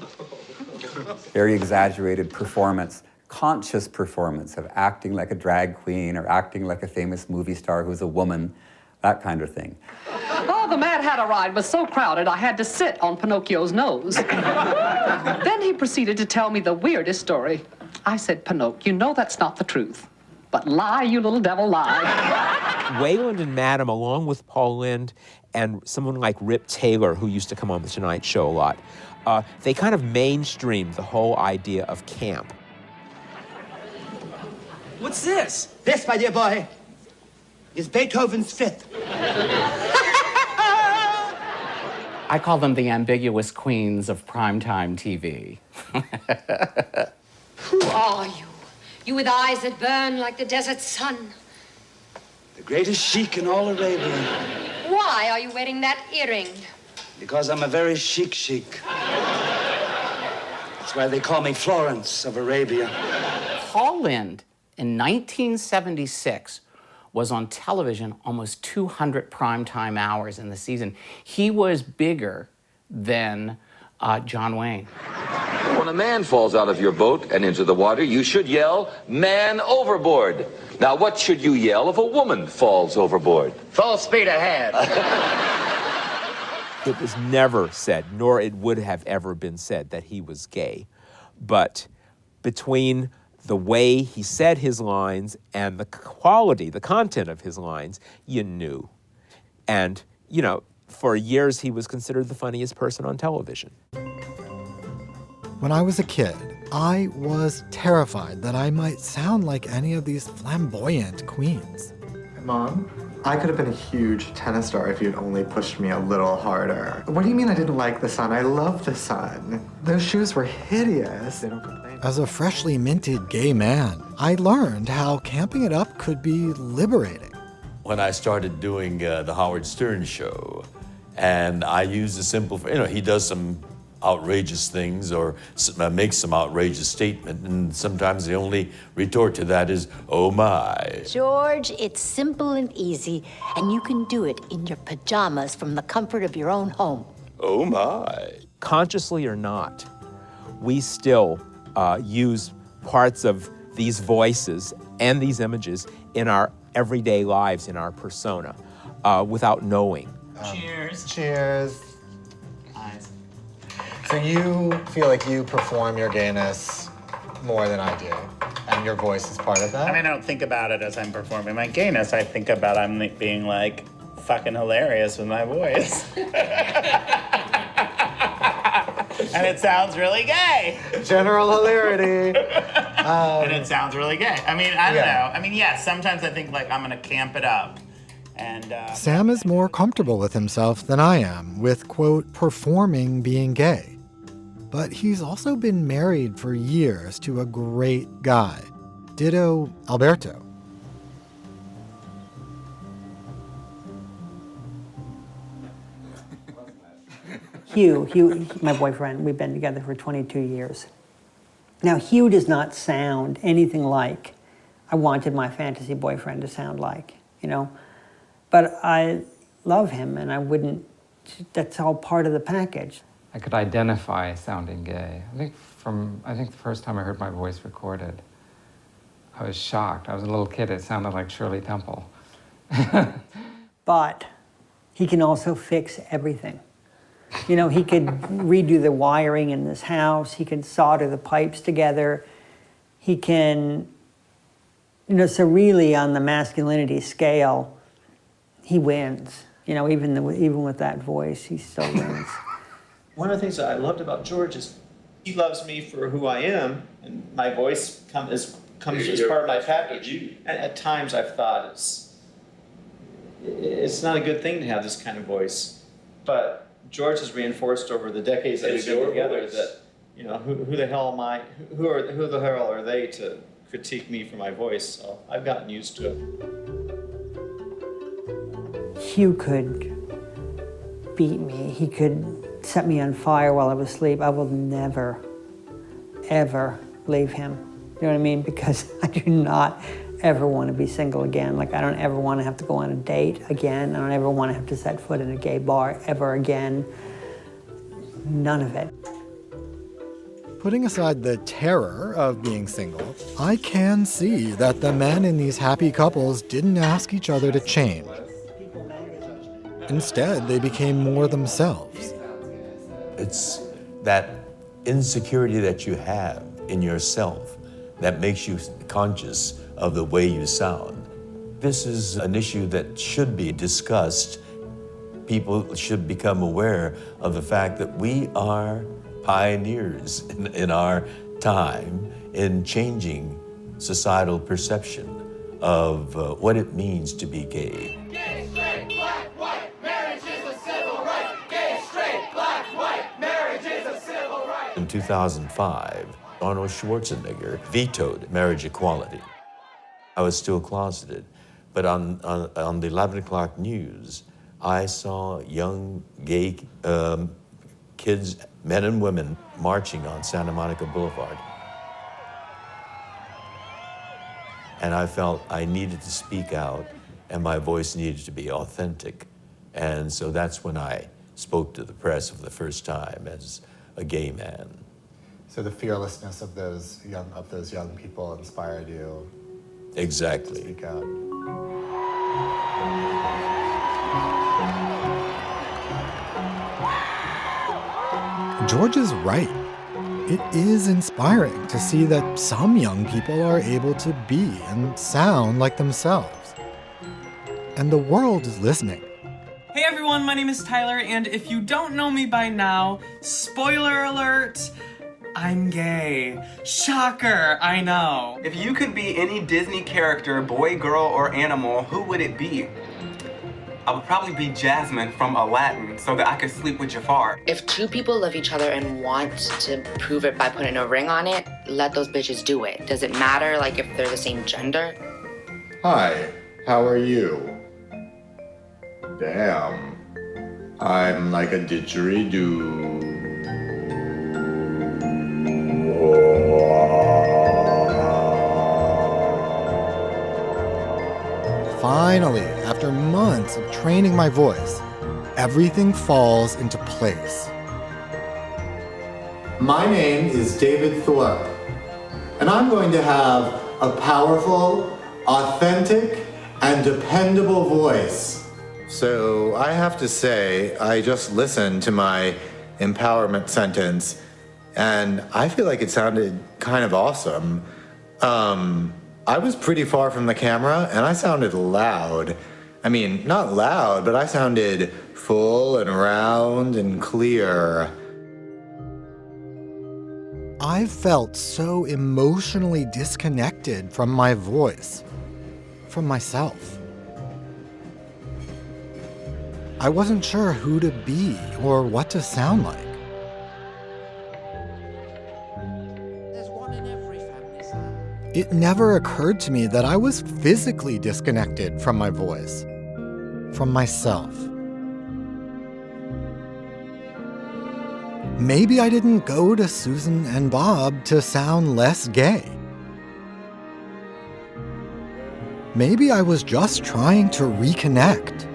Very exaggerated performance, conscious performance of acting like a drag queen or acting like a famous movie star who's a woman, that kind of thing. Oh, the Mad Hatter ride was so crowded I had to sit on Pinocchio's nose. Then he proceeded to tell me the weirdest story. I said, Pinocchio, you know that's not the truth. But lie, you little devil, lie. Wayland and Madam, along with Paul Lynde and someone like Rip Taylor, who used to come on The Tonight Show a lot, they kind of mainstreamed the whole idea of camp. What's this? This, my dear boy, is Beethoven's Fifth. I call them the ambiguous queens of primetime TV. Who are you? You with eyes that burn like the desert sun. The greatest sheik in all Arabia. Why are you wearing that earring? Because I'm a very chic sheik. That's why they call me Florence of Arabia. Paul Lynde, in 1976, was on television almost 200 primetime hours in the season. He was bigger than John Wayne. When a man falls out of your boat and into the water, you should yell, "Man overboard." Now, what should you yell if a woman falls overboard? Full speed ahead. It was never said, nor it would have ever been said, that he was gay. But between the way he said his lines and the quality, the content of his lines, you knew. And, you know, for years he was considered the funniest person on television. When I was a kid, I was terrified that I might sound like any of these flamboyant queens. Mom, I could have been a huge tennis star if you'd only pushed me a little harder. What do you mean I didn't like the sun? I love the sun. Those shoes were hideous. They don't complain. As a freshly minted gay man, I learned how camping it up could be liberating. When I started doing the Howard Stern show, and I used a simple, he does some outrageous things or makes some outrageous statement, and sometimes the only retort to that is, "Oh my." George, it's simple and easy, and you can do it in your pajamas from the comfort of your own home. Oh my. Consciously or not, we still use parts of these voices and these images in our everyday lives, in our persona, without knowing. Cheers. Cheers. So you feel like you perform your gayness more than I do, and your voice is part of that? I mean, I don't think about it as I'm performing my gayness. I think about I'm being like fucking hilarious with my voice. And it sounds really gay. General hilarity. And it sounds really gay. I mean, I don't know. I mean, yes, sometimes I think like I'm gonna camp it up. And Sam is more comfortable with himself than I am with, quote, performing being gay. But he's also been married for years to a great guy. Ditto Alberto. Hugh, my boyfriend, we've been together for 22 years. Now, Hugh does not sound anything like I wanted my fantasy boyfriend to sound like, But I love him, and I wouldn't, that's all part of the package. I could identify sounding gay. I think the first time I heard my voice recorded, I was shocked. I was a little kid, it sounded like Shirley Temple. But he can also fix everything. He could redo the wiring in this house. He can solder the pipes together. He can, so really on the masculinity scale, he wins. Even with that voice, he still wins. One of the things that I loved about George is he loves me for who I am, and my voice comes as part of my package. And at times I've thought it's not a good thing to have this kind of voice. But George has reinforced over the decades that we've been together that, you know, who the hell am I? Who the hell are they to critique me for my voice? So I've gotten used to it. Hugh could beat me. He could set me on fire while I was asleep. I will never, ever leave him. You know what I mean? Because I do not ever want to be single again. Like, I don't ever want to have to go on a date again. I don't ever want to have to set foot in a gay bar ever again. None of it. Putting aside the terror of being single, I can see that the men in these happy couples didn't ask each other to change. Instead, they became more themselves. It's that insecurity that you have in yourself that makes you conscious of the way you sound. This is an issue that should be discussed. People should become aware of the fact that we are pioneers in our time in changing societal perception of what it means to be gay. Gay, straight, black, white, marriage is a civil right. Gay, straight, black, white, marriage is a civil right. In 2005, Arnold Schwarzenegger vetoed marriage equality. I was still closeted, but on the 11 o'clock news, I saw young gay kids, men and women, marching on Santa Monica Boulevard. And I felt I needed to speak out, and my voice needed to be authentic. And so that's when I spoke to the press for the first time as a gay man. So the fearlessness of those young people inspired you. Exactly. To speak out. George is right. It is inspiring to see that some young people are able to be and sound like themselves. And the world is listening. Hey everyone, my name is Tyler, and if you don't know me by now, spoiler alert, I'm gay. Shocker, I know. If you could be any Disney character, boy, girl, or animal, who would it be? I would probably be Jasmine from Aladdin so that I could sleep with Jafar. If two people love each other and want to prove it by putting a ring on it, let those bitches do it. Does it matter, like, if they're the same gender? Hi, how are you? Damn. I'm like a didgeridoo. Finally, after months of training my voice, everything falls into place. My name is David Thorpe, and I'm going to have a powerful, authentic, and dependable voice. So I have to say, I just listened to my empowerment sentence, and I feel like it sounded kind of awesome. I was pretty far from the camera, and I sounded loud. I mean, not loud, but I sounded full and round and clear. I felt so emotionally disconnected from my voice, from myself. I wasn't sure who to be or what to sound like. It never occurred to me that I was physically disconnected from my voice, from myself. Maybe I didn't go to Susan and Bob to sound less gay. Maybe I was just trying to reconnect.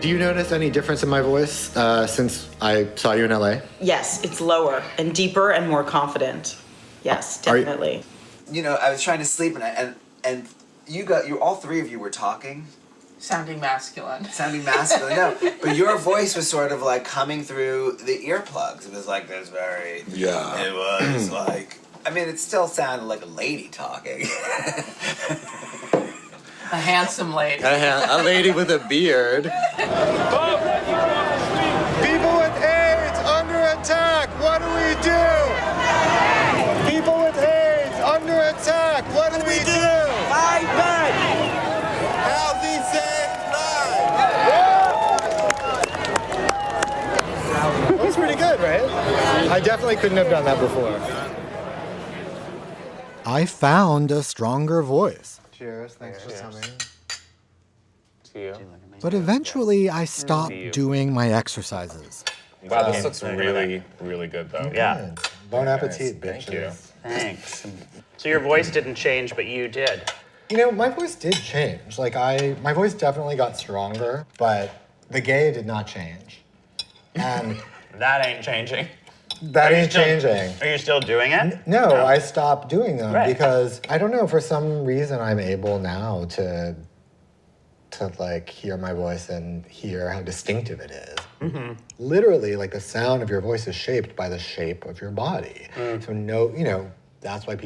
Do you notice any difference in my voice since I saw you in LA? Yes, it's lower and deeper and more confident. Yes, definitely. You know, I was trying to sleep and you all three of you were talking. Sounding masculine. Sounding masculine, no. But your voice was sort of like coming through the earplugs. It was like this very... Yeah. It was like... I mean, it still sounded like a lady talking. A handsome lady. A lady with a beard. People with AIDS under attack, what do we do? I definitely couldn't have done that before. I found a stronger voice. Cheers. Thanks for coming. To you. But eventually, I stopped doing my exercises. Wow, this looks really, really good, though. Yeah. Bon appetit, bitches. Thank you. Thanks. So your voice didn't change, but you did. You know, my voice did change. Like, my voice definitely got stronger, but the gay did not change. And That ain't changing. that ain't changing. Are you still doing it? No, I stopped doing them Right. because I don't know, for some reason I'm able now to like hear my voice and hear how distinctive it is. Mm-hmm. Literally, like the sound of your voice is shaped by the shape of your body. So that's why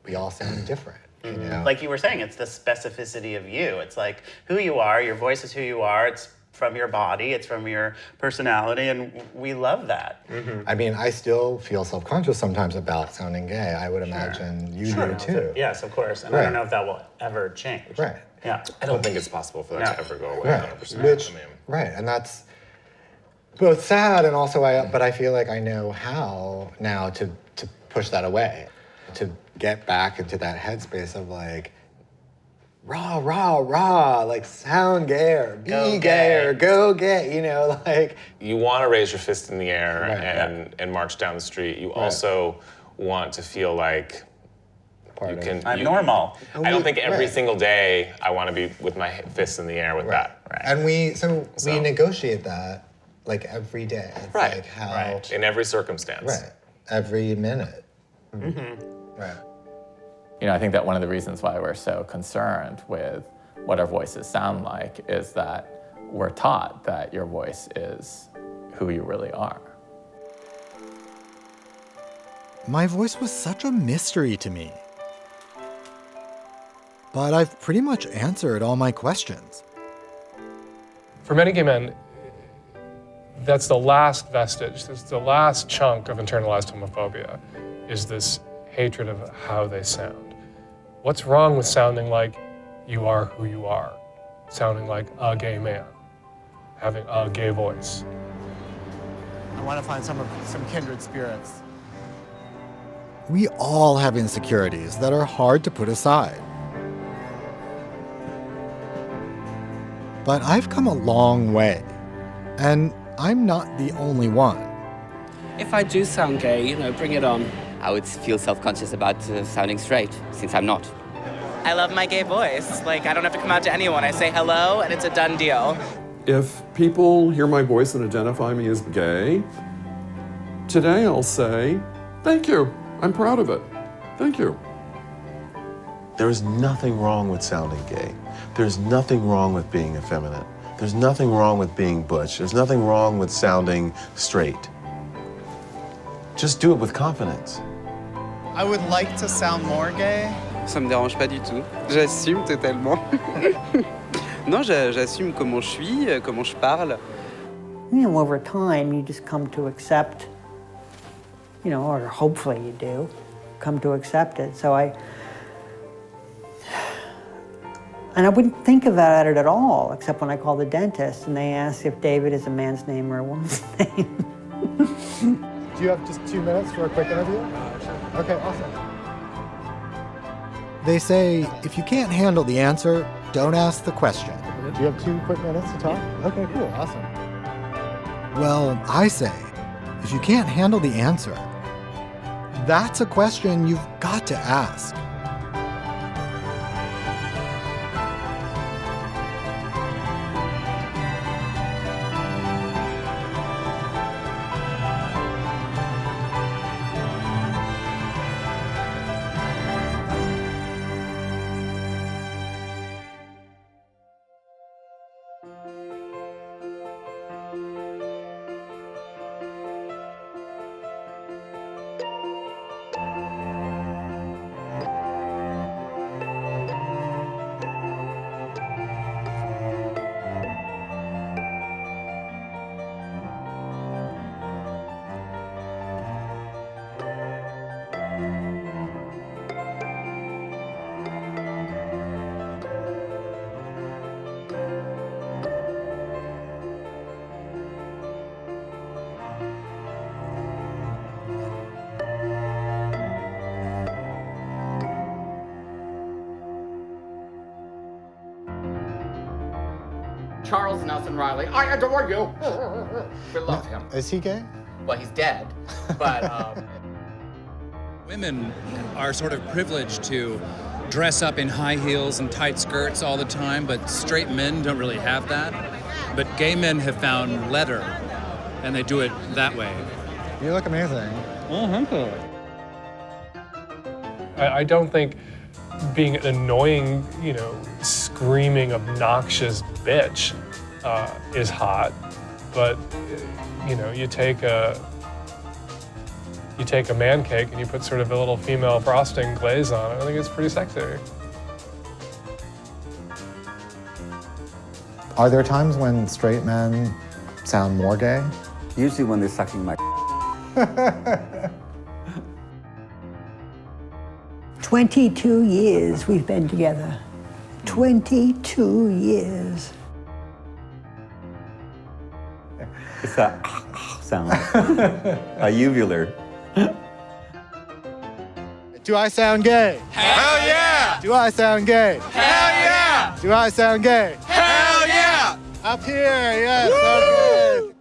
we all sound different. You know? Like you were saying, it's the specificity of you. It's like who you are, your voice is who you are, it's from your body, it's from your personality, and we love that. I mean, I still feel self-conscious sometimes about sounding gay. I would imagine you do too. Yes, of course. And I Right. don't know if that will ever change. Right. Yeah. I don't think it's possible for that to ever go away Right. 100%. Which, I mean, right, and that's both sad and also but I feel like I know how now to push that away, to get back into that headspace of like, rah, rah, rah, like sound gayer, be gayer, go gay, like. you want to raise your fist in the air and march down the street. You also want to feel like you can. I'm normal. I don't think every Right. single day I want to be with my fists in the air with that. And we negotiate that like every day. It's Right. like how. In every circumstance. Right. Every minute. Right. I think that one of the reasons why we're so concerned with what our voices sound like is that we're taught that your voice is who you really are. My voice was such a mystery to me. But I've pretty much answered all my questions. For many gay men, that's the last vestige, that's the last chunk of internalized homophobia, is this hatred of how they sound. What's wrong with sounding like you are who you are? Sounding like a gay man, having a gay voice. I want to find some kindred spirits. We all have insecurities that are hard to put aside. But I've come a long way, and I'm not the only one. If I do sound gay, bring it on. I would feel self-conscious about sounding straight, since I'm not. I love my gay voice. Like, I don't have to come out to anyone. I say hello, and it's a done deal. If people hear my voice and identify me as gay, today I'll say, thank you. I'm proud of it. Thank you. There is nothing wrong with sounding gay. There's nothing wrong with being effeminate. There's nothing wrong with being butch. There's nothing wrong with sounding straight. Just do it with confidence. I would like to sound more gay. Ça me dérange pas du tout. J'assume totalement. Non, j'assume comment je suis, comment je parle. Over time, you just come to accept, or hopefully you do, come to accept it. So I wouldn't think about it at all, except when I call the dentist and they ask if David is a man's name or a woman's name. Do you have just 2 minutes for a quick interview? Okay, awesome. They say, if you can't handle the answer, don't ask the question. Do you have 2 quick minutes to talk? Okay, cool, awesome. Well, I say, if you can't handle the answer, that's a question you've got to ask. Charles Nelson Riley. I adore you. We love him. Is he gay? Well, he's dead, but Women are sort of privileged to dress up in high heels and tight skirts all the time, but straight men don't really have that. But gay men have found leather, and they do it that way. You look amazing. Oh, thank you. I don't think being an annoying, screaming, obnoxious bitch is hot, but you take a man cake and you put sort of a little female frosting glaze on it. I think it's pretty sexy. Are there times when straight men sound more gay? Usually when they're sucking my 22 years we've been together. 22 years. It's that sound. A uvular. Do I sound gay? Hell yeah! Do I sound gay? Hell yeah! Do I sound gay? Hell yeah! Up here, yes, so good.